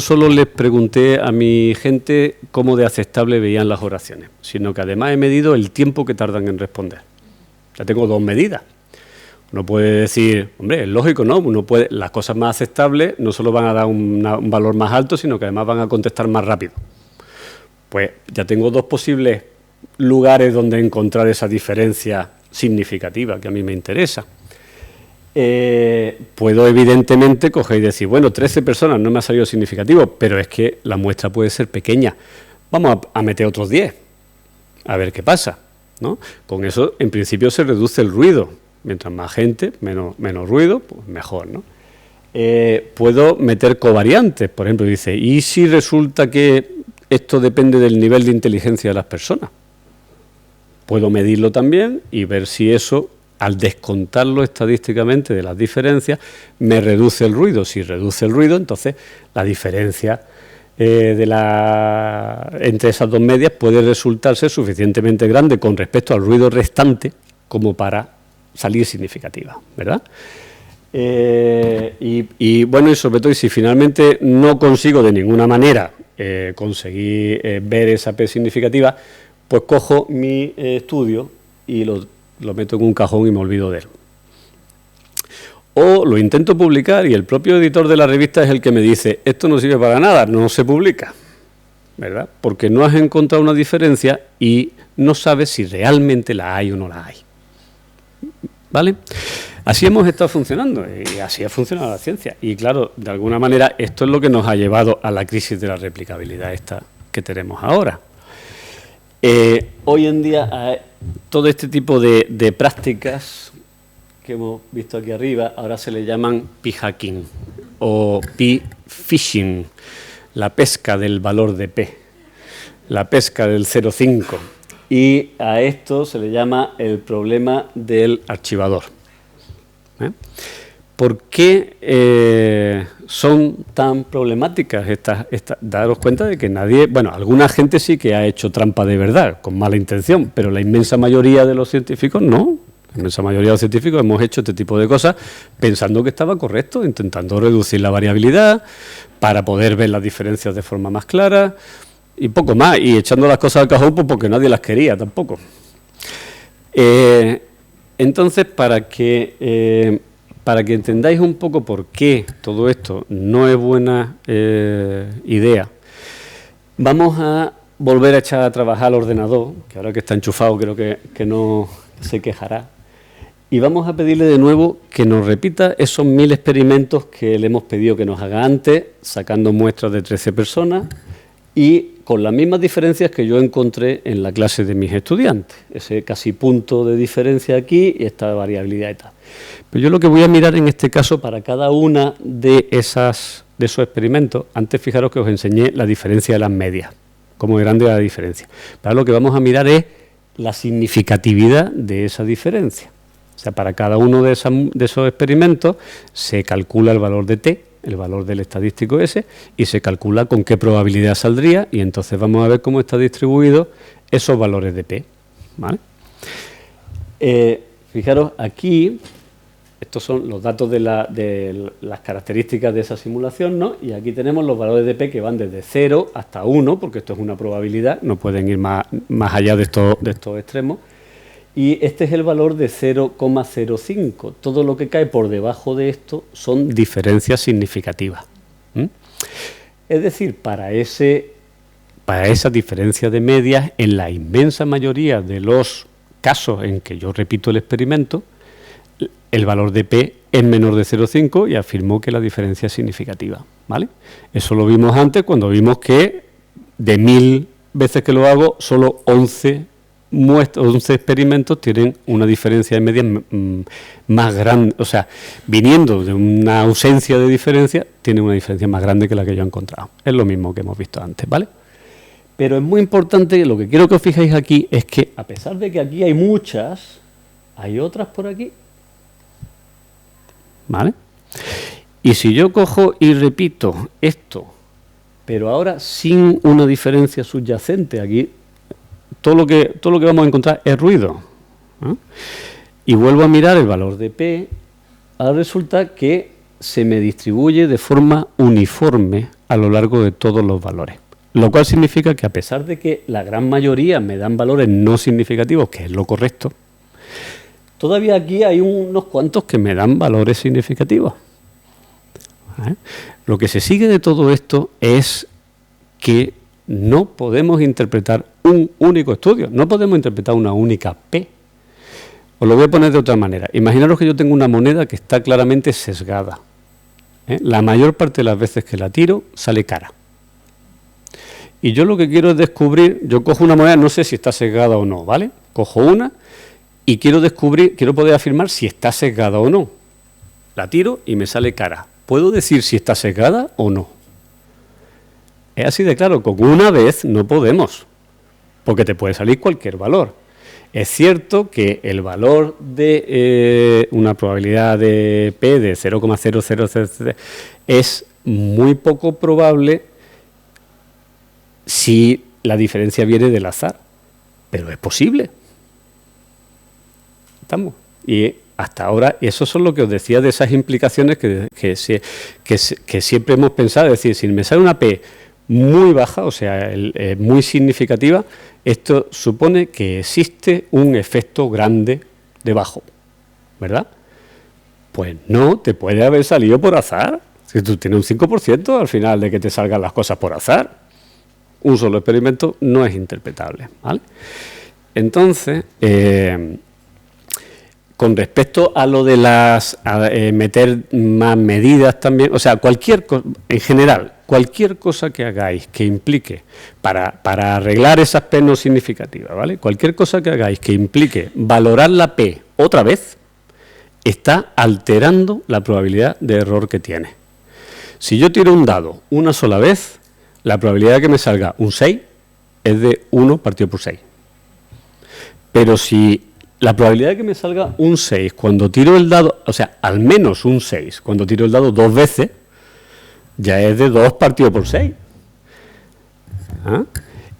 solo les pregunté a mi gente cómo de aceptable veían las oraciones, sino que además he medido el tiempo que tardan en responder. Ya tengo dos medidas. Uno puede decir, hombre, es lógico, ¿no? Las cosas más aceptables no solo van a dar un valor más alto, sino que además van a contestar más rápido. Pues ya tengo dos posibles lugares donde encontrar esa diferencia significativa que a mí me interesa. Puedo evidentemente coger y decir, bueno, 13 personas no me ha salido significativo, pero es que la muestra puede ser pequeña. Vamos a meter otros 10, a ver qué pasa, ¿no? Con eso, en principio, se reduce el ruido. Mientras más gente, menos ruido, pues mejor, ¿no? Puedo meter covariantes, por ejemplo, dice, ¿y si resulta que esto depende del nivel de inteligencia de las personas? Puedo medirlo también y ver si eso, al descontarlo estadísticamente de las diferencias, me reduce el ruido. Si reduce el ruido, entonces la diferencia entre esas dos medias puede resultar ser suficientemente grande con respecto al ruido restante como para salir significativa, ¿verdad? Y bueno, y sobre todo, y si finalmente no consigo de ninguna manera conseguir ver esa P significativa, pues cojo mi estudio y lo meto en un cajón y me olvido de él. O lo intento publicar y el propio editor de la revista es el que me dice, esto no sirve para nada, no se publica, ¿verdad? Porque no has encontrado una diferencia y no sabes si realmente la hay o no la hay, ¿vale? Así hemos estado funcionando y así ha funcionado la ciencia. Y claro, de alguna manera esto es lo que nos ha llevado a la crisis de la replicabilidad esta que tenemos ahora. Hoy en día todo este tipo de prácticas que hemos visto aquí arriba, ahora se le llaman p-hacking o p-phishing, la pesca del valor de P, la pesca del 0,5. Y a esto se le llama el problema del archivador. ¿Por qué son tan problemáticas estas? Daros cuenta de que nadie, bueno, alguna gente sí que ha hecho trampa de verdad, con mala intención, pero la inmensa mayoría de los científicos no. La inmensa mayoría de los científicos hemos hecho este tipo de cosas pensando que estaba correcto, intentando reducir la variabilidad para poder ver las diferencias de forma más clara y poco más, y echando las cosas al cajón pues porque nadie las quería tampoco. Entonces, para que entendáis un poco por qué todo esto no es buena idea, vamos a volver a echar a trabajar al ordenador, que ahora que está enchufado creo que no se quejará, y vamos a pedirle de nuevo que nos repita esos 1000 experimentos que le hemos pedido que nos haga antes, sacando muestras de 13 personas y con las mismas diferencias que yo encontré en la clase de mis estudiantes, ese casi punto de diferencia aquí y esta variabilidad y tal. Pero yo lo que voy a mirar en este caso para cada una de esos experimentos, antes fijaros que os enseñé la diferencia de las medias, cómo grande era la diferencia. Pero lo que vamos a mirar es la significatividad de esa diferencia. O sea, para cada uno de esos experimentos se calcula el valor de T, el valor del estadístico ese, y se calcula con qué probabilidad saldría, y entonces vamos a ver cómo está distribuido esos valores de P, ¿vale? Fijaros, aquí, estos son los datos de las características de esa simulación, ¿no? Y aquí tenemos los valores de P que van desde 0 hasta 1, porque esto es una probabilidad, no pueden ir más allá de estos extremos. Y este es el valor de 0,05. Todo lo que cae por debajo de esto son diferencias significativas. Es decir, para esa diferencia de medias, en la inmensa mayoría de los casos en que yo repito el experimento, el valor de P es menor de 0,5 y afirmó que la diferencia es significativa, ¿vale? Eso lo vimos antes cuando vimos que de 1000 veces que lo hago, solo 11 experimentos tienen una diferencia de medias más grande, o sea, viniendo de una ausencia de diferencia, tiene una diferencia más grande que la que yo he encontrado. Es lo mismo que hemos visto antes, ¿vale? Pero es muy importante, lo que quiero que os fijéis aquí es que, a pesar de que aquí hay muchas, hay otras por aquí, ¿vale? Y si yo cojo y repito esto, pero ahora sin una diferencia subyacente, aquí todo lo que vamos a encontrar es ruido, ¿eh? Y vuelvo a mirar el valor de P, ahora resulta que se me distribuye de forma uniforme a lo largo de todos los valores. Lo cual significa que a pesar de que la gran mayoría me dan valores no significativos, que es lo correcto, todavía aquí hay unos cuantos que me dan valores significativos. ¿Eh? Lo que se sigue de todo esto es que no podemos interpretar un único estudio, no podemos interpretar una única P. Os lo voy a poner de otra manera. Imaginaros que yo tengo una moneda que está claramente sesgada. La mayor parte de las veces que la tiro sale cara. Y yo lo que quiero es descubrir, yo cojo una moneda, no sé si está sesgada o no, ¿vale? Cojo una y quiero poder afirmar si está sesgada o no. La tiro y me sale cara. ¿Puedo decir si está sesgada o no? Es así de claro, con una vez no podemos, porque te puede salir cualquier valor. Es cierto que el valor de una probabilidad de P de 0,0000 es muy poco probable si la diferencia viene del azar, pero es posible. ¿Estamos? Y hasta ahora, eso es lo que os decía de esas implicaciones que siempre hemos pensado, es decir, si me sale una P muy baja, o sea, muy significativa, esto supone que existe un efecto grande debajo, ¿verdad? Pues no, te puede haber salido por azar. Si tú tienes un 5% al final de que te salgan las cosas por azar, un solo experimento no es interpretable, ¿vale? Entonces, con respecto a lo de meter más medidas también, o sea, cualquier cosa, en general, cualquier cosa que hagáis que implique, para arreglar esas P no significativas, ¿vale? Cualquier cosa que hagáis que implique valorar la P otra vez, está alterando la probabilidad de error que tiene. Si yo tiro un dado una sola vez, la probabilidad de que me salga un 6 es de 1 partido por 6. Pero si la probabilidad de que me salga un 6 cuando tiro el dado, o sea, al menos un 6 cuando tiro el dado 2 veces, ya es de 2 partido por 6. ¿Ah?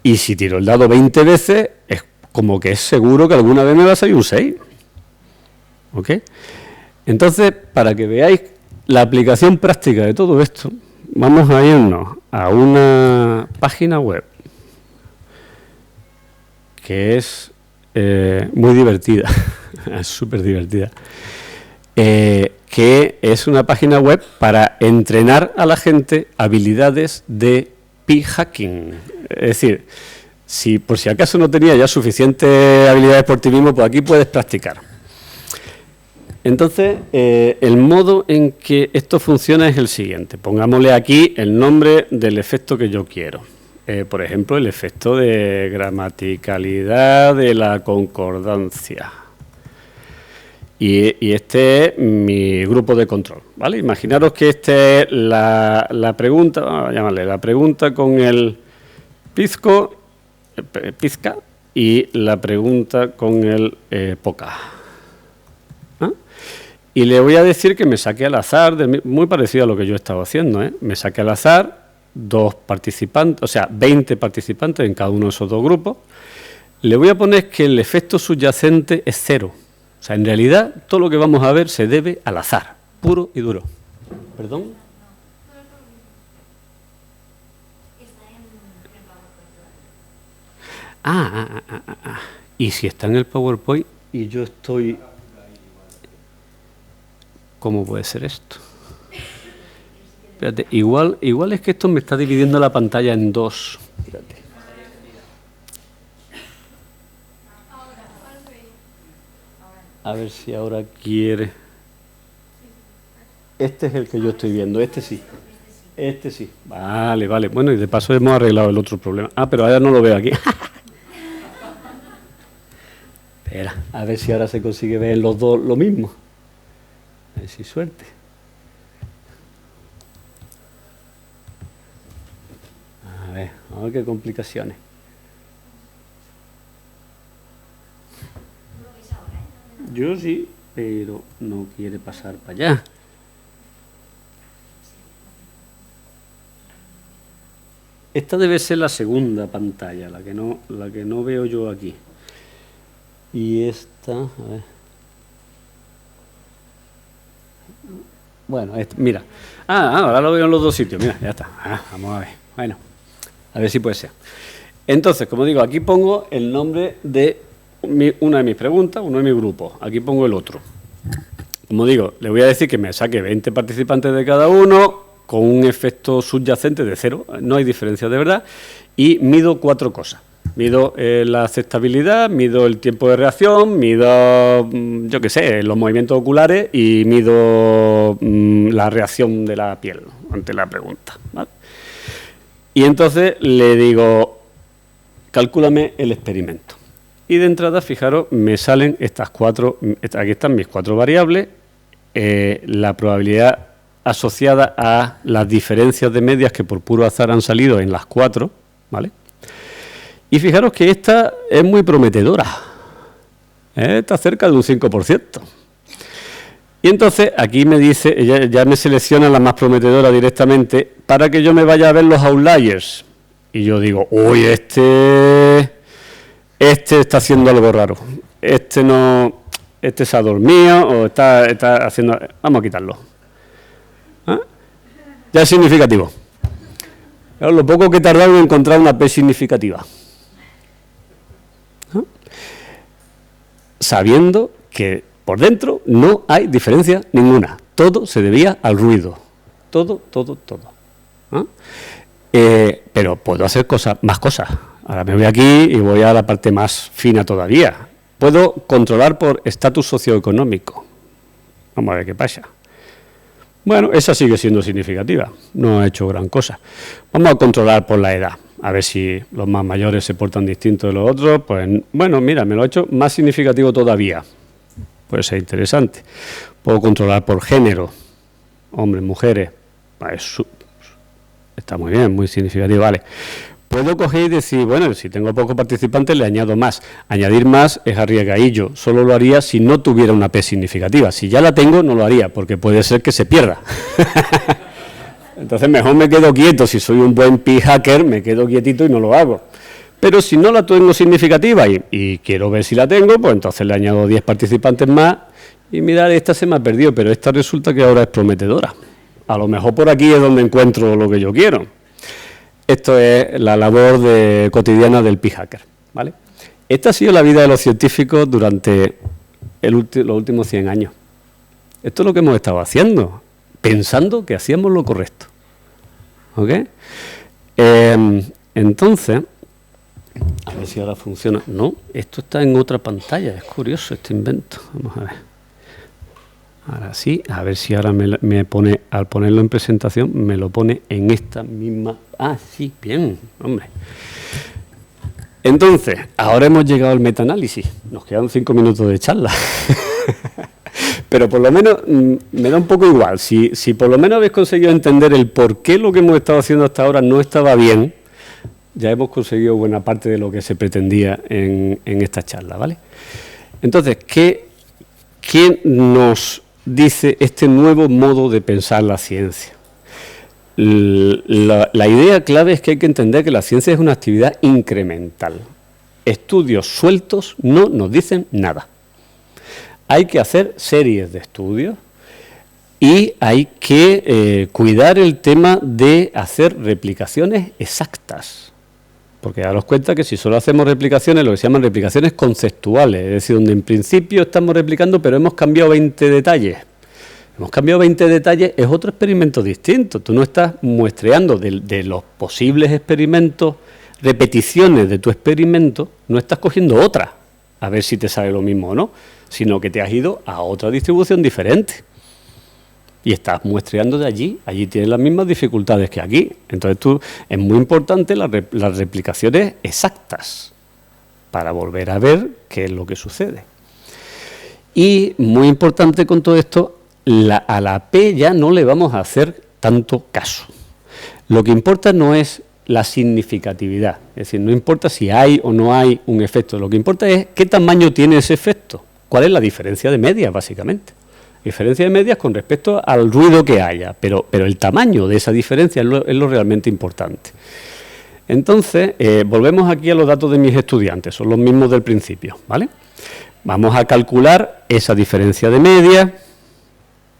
Y si tiro el dado 20 veces, es como que es seguro que alguna vez me va a salir un 6. ¿Ok? Entonces, para que veáis la aplicación práctica de todo esto, vamos a irnos a una página web que es muy divertida, es súper divertida, que es una página web para entrenar a la gente habilidades de p-hacking. Es decir, si por si acaso no tenía ya suficientes habilidades por ti mismo, pues aquí puedes practicar. Entonces, el modo en que esto funciona es el siguiente. Pongámosle aquí el nombre del efecto que yo quiero. Por ejemplo, el efecto de gramaticalidad de la concordancia. Y este es mi grupo de control, ¿vale? Imaginaros que esta es la pregunta, vamos a llamarle la pregunta con el pizca y la pregunta con el poca. Y le voy a decir que me saque al azar, muy parecido a lo que yo he estado haciendo, ¿eh? Me saque al azar 2 participantes, o sea, 20 participantes en cada uno de esos 2 grupos. Le voy a poner que el efecto subyacente es 0. O sea, en realidad, todo lo que vamos a ver se debe al azar, puro y duro. ¿Perdón? Y si está en el PowerPoint y yo estoy... ¿Cómo puede ser esto? Espérate, igual es que esto me está dividiendo la pantalla en 2. Espérate. A ver si ahora quiere. Este es el que yo estoy viendo, este sí. Este sí. Vale. Bueno, y de paso hemos arreglado el otro problema. Pero ahora no lo veo aquí. Espera, a ver si ahora se consigue ver en los dos lo mismo. A ver si suerte. A ver qué complicaciones. Yo sí, pero no quiere pasar para allá. Esta debe ser la segunda pantalla, la que no veo yo aquí. Y esta, a ver. Bueno, mira. Ahora lo veo en los dos sitios. Mira, ya está. Vamos a ver. Bueno, a ver si puede ser. Entonces, como digo, aquí pongo el nombre de una de mis preguntas, uno de mis grupos. Aquí pongo el otro. Como digo, le voy a decir que me saque 20 participantes de cada uno con un efecto subyacente de 0. No hay diferencia de verdad. Y mido 4 cosas. Mido la aceptabilidad, mido el tiempo de reacción, mido, yo qué sé, los movimientos oculares y mido la reacción de la piel ante la pregunta, ¿vale? Y entonces le digo, calcúlame el experimento. Y de entrada, fijaros, me salen estas 4, aquí están mis 4 variables, la probabilidad asociada a las diferencias de medias que por puro azar han salido en las 4, ¿vale? Y fijaros que esta es muy prometedora, está cerca de un 5%. Y entonces aquí me dice, ya me selecciona la más prometedora directamente para que yo me vaya a ver los outliers. Y yo digo, uy, este está haciendo algo raro. Este se ha dormido o está haciendo... Vamos a quitarlo. Ya es significativo. Pero lo poco que tardaron en encontrar una P significativa. ¿No? Sabiendo que por dentro no hay diferencia ninguna. Todo se debía al ruido. Todo. ¿No? Pero puedo hacer más cosas. Ahora me voy aquí y voy a la parte más fina todavía. Puedo controlar por estatus socioeconómico. Vamos a ver qué pasa. Bueno, esa sigue siendo significativa. No ha hecho gran cosa. Vamos a controlar por la edad. A ver si los más mayores se portan distintos de los otros. Pues, bueno, mira, me lo ha hecho más significativo todavía. Puede ser interesante. Puedo controlar por género. Hombres, mujeres. Pues, está muy bien, muy significativo, vale. Puedo coger y decir, bueno, si tengo pocos participantes le añado más. Añadir más es arriesgadillo. Solo lo haría si no tuviera una P significativa. Si ya la tengo, no lo haría, porque puede ser que se pierda. Entonces mejor me quedo quieto. Si soy un buen pi hacker, me quedo quietito y no lo hago. Pero si no la tengo significativa y quiero ver si la tengo, pues entonces le añado 10 participantes más y mirad, esta se me ha perdido, pero esta resulta que ahora es prometedora. A lo mejor por aquí es donde encuentro lo que yo quiero. Esto es la labor cotidiana del pi hacker, ¿vale? Esta ha sido la vida de los científicos durante los últimos 100 años. Esto es lo que hemos estado haciendo, pensando que hacíamos lo correcto. ¿Ok? Entonces, a ver si ahora funciona. No, esto está en otra pantalla, es curioso este invento. Vamos a ver. Ahora sí, a ver si ahora me pone, al ponerlo en presentación, me lo pone en esta misma... Ah, sí, bien, hombre. Entonces, ahora hemos llegado al metaanálisis. Nos quedan 5 minutos de charla. Pero por lo menos me da un poco igual. Si por lo menos habéis conseguido entender el por qué lo que hemos estado haciendo hasta ahora no estaba bien, ya hemos conseguido buena parte de lo que se pretendía en esta charla, ¿vale? Entonces, ¿qué nos dice este nuevo modo de pensar la ciencia? La idea clave es que hay que entender que la ciencia es una actividad incremental. Estudios sueltos no nos dicen nada. Hay que hacer series de estudios y hay que cuidar el tema de hacer replicaciones exactas. Porque daros cuenta que si solo hacemos replicaciones, lo que se llaman replicaciones conceptuales, es decir, donde en principio estamos replicando, pero hemos cambiado 20 detalles. Hemos cambiado 20 detalles, es otro experimento distinto. Tú no estás muestreando de los posibles experimentos, repeticiones de tu experimento, no estás cogiendo otra, a ver si te sale lo mismo o no, sino que te has ido a otra distribución diferente. Y estás muestreando de allí tienes las mismas dificultades que aquí. Entonces es muy importante las replicaciones exactas para volver a ver qué es lo que sucede. Y muy importante con todo esto, a la P ya no le vamos a hacer tanto caso. Lo que importa no es la significatividad, es decir, no importa si hay o no hay un efecto, lo que importa es qué tamaño tiene ese efecto, cuál es la diferencia de medias, básicamente. Diferencia de medias con respecto al ruido que haya, pero el tamaño de esa diferencia es lo realmente importante. Entonces, volvemos aquí a los datos de mis estudiantes, son los mismos del principio, ¿vale? Vamos a calcular esa diferencia de medias,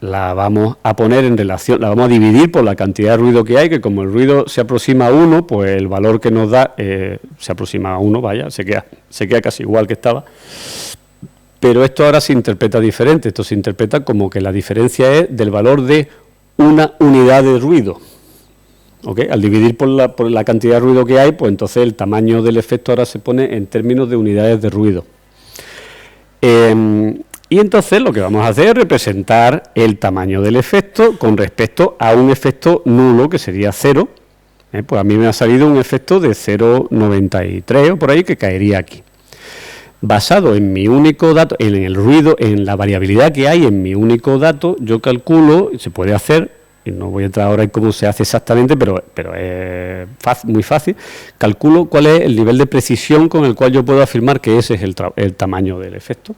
la vamos a poner en relación, la vamos a dividir por la cantidad de ruido que hay, que como el ruido se aproxima a 1, pues el valor que nos da se aproxima a 1, vaya, se queda casi igual que estaba. Pero esto ahora se interpreta diferente, esto se interpreta como que la diferencia es del valor de una unidad de ruido. ¿Okay? Al dividir por la cantidad de ruido que hay, pues entonces el tamaño del efecto ahora se pone en términos de unidades de ruido. Y entonces lo que vamos a hacer es representar el tamaño del efecto con respecto a un efecto nulo, que sería 0. Pues a mí me ha salido un efecto de 0,93 o por ahí, que caería aquí. Basado en mi único dato, en el ruido, en la variabilidad que hay en mi único dato, yo calculo, se puede hacer, y no voy a entrar ahora en cómo se hace exactamente, pero es muy fácil, calculo cuál es el nivel de precisión con el cual yo puedo afirmar que ese es el tamaño del efecto.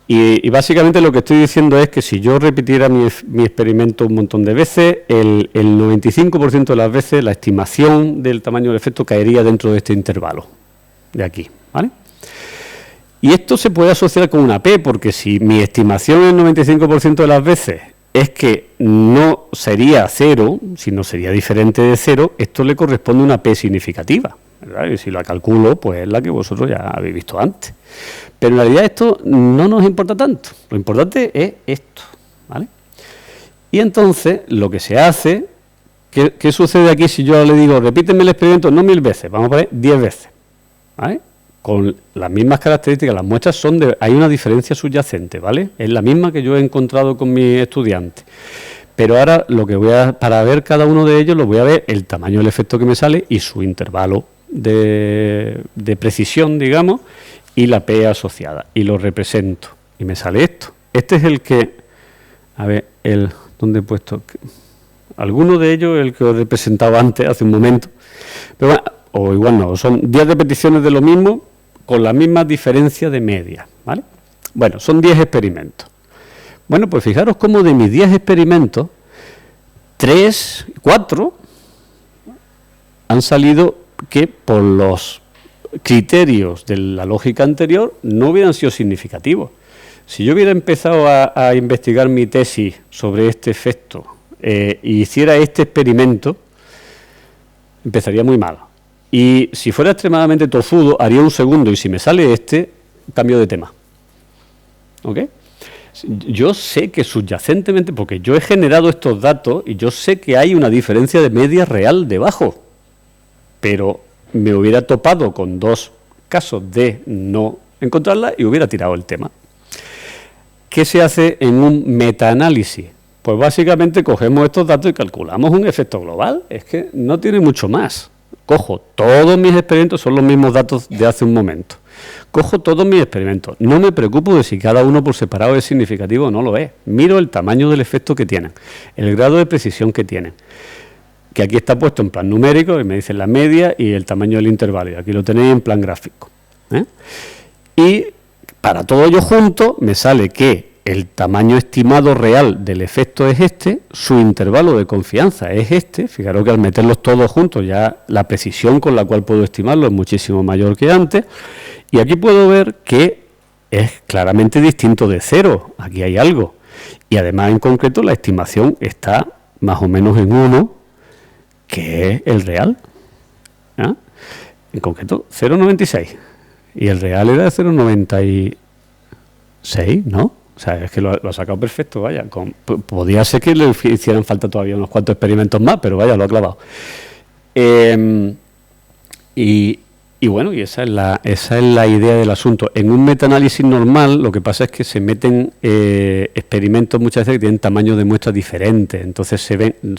Y básicamente lo que estoy diciendo es que si yo repitiera mi experimento un montón de veces, el 95% de las veces la estimación del tamaño del efecto caería dentro de este intervalo de aquí, ¿vale? Y esto se puede asociar con una P, porque si mi estimación el 95% de las veces es que no sería 0, sino sería diferente de 0, esto le corresponde una P significativa, ¿verdad? Y si la calculo, pues es la que vosotros ya habéis visto antes. Pero en realidad esto no nos importa tanto, lo importante es esto, ¿vale? Y entonces lo que se hace, ¿qué sucede aquí si yo le digo, repíteme el experimento, no 1000 veces, vamos a poner 10 veces, ¿vale? Con las mismas características, las muestras hay una diferencia subyacente, ¿vale? Es la misma que yo he encontrado con mis estudiantes. Pero ahora para ver cada uno de ellos, lo voy a ver el tamaño del efecto que me sale y su intervalo de precisión, digamos, y la P asociada. Y lo represento. Y me sale esto. Este es el que, a ver, ¿dónde he puesto? Alguno de ellos, el que os he representado antes, hace un momento. Pero bueno, o igual no, son 10 repeticiones de lo mismo, con la misma diferencia de media, ¿vale? Bueno, son 10 experimentos. Bueno, pues fijaros cómo de mis 10 experimentos, 4 han salido que por los criterios de la lógica anterior no hubieran sido significativos. Si yo hubiera empezado a investigar mi tesis sobre este efecto e hiciera este experimento, empezaría muy mal. Y si fuera extremadamente tozudo, haría un segundo, y si me sale cambio de tema. ¿Ok? Yo sé que subyacentemente, porque yo he generado estos datos, y yo sé que hay una diferencia de media real debajo, pero me hubiera topado con 2 casos de no encontrarla y hubiera tirado el tema. ¿Qué se hace en un metaanálisis? Pues básicamente cogemos estos datos y calculamos un efecto global. Es que no tiene mucho más. Cojo todos mis experimentos, son los mismos datos de hace un momento. Cojo todos mis experimentos. No me preocupo de si cada uno por separado es significativo o no lo es. Miro el tamaño del efecto que tienen, el grado de precisión que tienen. Que aquí está puesto en plan numérico, y me dicen la media y el tamaño del intervalo. Y aquí lo tenéis en plan gráfico. Y para todo ello junto me sale que el tamaño estimado real del efecto es su intervalo de confianza es fijaros que al meterlos todos juntos ya la precisión con la cual puedo estimarlo es muchísimo mayor que antes, y aquí puedo ver que es claramente distinto de 0, aquí hay algo, y además en concreto la estimación está más o menos en 1, que es el real, ¿ah? En concreto 0,96, y el real era 0,96, ¿no? O sea, es que lo ha sacado perfecto, vaya. Podría ser que le hicieran falta todavía unos cuantos experimentos más, pero vaya, lo ha clavado. Y bueno, y esa es la idea del asunto. En un metaanálisis normal, lo que pasa es que se meten experimentos muchas veces que tienen tamaños de muestras diferentes. Entonces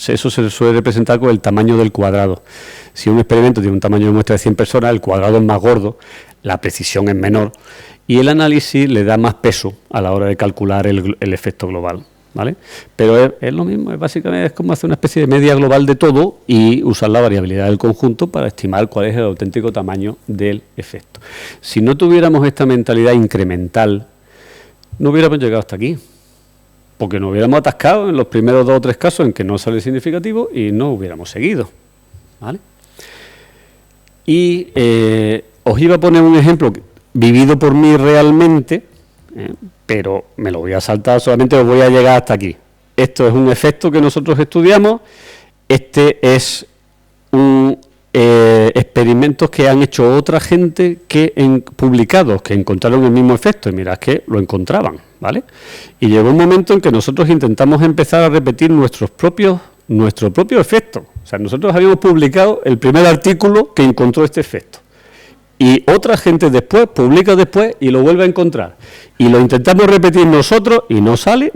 eso se suele representar con el tamaño del cuadrado. Si un experimento tiene un tamaño de muestra de 100 personas, el cuadrado es más gordo, la precisión es menor, y el análisis le da más peso a la hora de calcular el efecto global, ¿vale? Pero es lo mismo, básicamente es como hacer una especie de media global de todo y usar la variabilidad del conjunto para estimar cuál es el auténtico tamaño del efecto. Si no tuviéramos esta mentalidad incremental, no hubiéramos llegado hasta aquí, porque nos hubiéramos atascado en los primeros 2 o 3 casos en que no sale significativo y no hubiéramos seguido, ¿vale? Y os iba a poner un ejemplo vivido por mí realmente, pero me lo voy a saltar, solamente os voy a llegar hasta aquí. Esto es un efecto que nosotros estudiamos, este es un experimentos que han hecho otra gente publicados, que encontraron el mismo efecto, y mirad que lo encontraban, ¿vale? Y llegó un momento en que nosotros intentamos empezar a repetir nuestro propio efecto. O sea, nosotros habíamos publicado el primer artículo que encontró este efecto. Y otra gente después, publica después y lo vuelve a encontrar. Y lo intentamos repetir nosotros y no sale.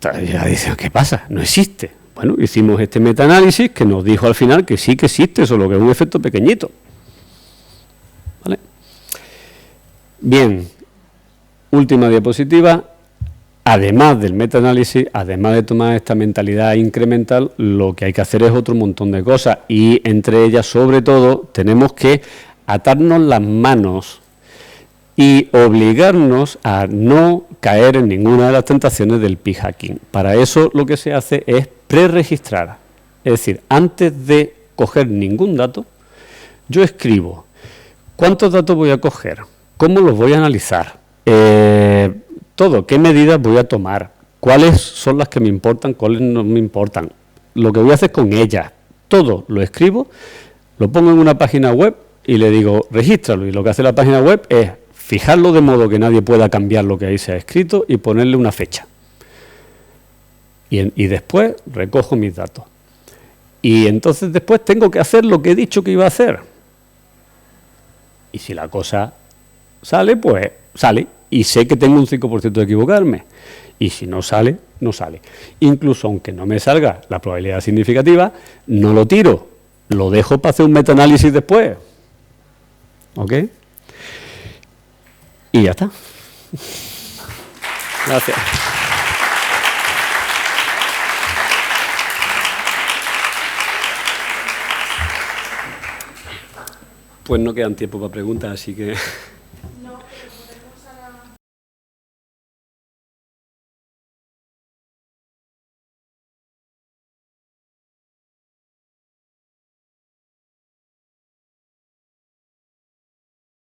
Ya dicen, ¿qué pasa? No existe. Bueno, hicimos este metaanálisis que nos dijo al final que sí que existe, solo que es un efecto pequeñito. ¿Vale? Bien, última diapositiva. Además del metaanálisis, además de tomar esta mentalidad incremental, lo que hay que hacer es otro montón de cosas, y entre ellas, sobre todo, tenemos que atarnos las manos y obligarnos a no caer en ninguna de las tentaciones del p-hacking. Para eso lo que se hace es preregistrar, es decir, antes de coger ningún dato, yo escribo cuántos datos voy a coger, cómo los voy a analizar, todo. ¿Qué medidas voy a tomar? ¿Cuáles son las que me importan? ¿Cuáles no me importan? Lo que voy a hacer con ellas. Todo lo escribo, lo pongo en una página web y le digo, regístralo. Y lo que hace la página web es fijarlo de modo que nadie pueda cambiar lo que ahí se ha escrito y ponerle una fecha. Y después recojo mis datos. Y entonces después tengo que hacer lo que he dicho que iba a hacer. Y si la cosa sale, pues sale. Y sé que tengo un 5% de equivocarme. Y si no sale, no sale. Incluso aunque no me salga la probabilidad significativa, no lo tiro. Lo dejo para hacer un metaanálisis después. ¿Ok? Y ya está. Gracias. Pues no quedan tiempo para preguntas, así que...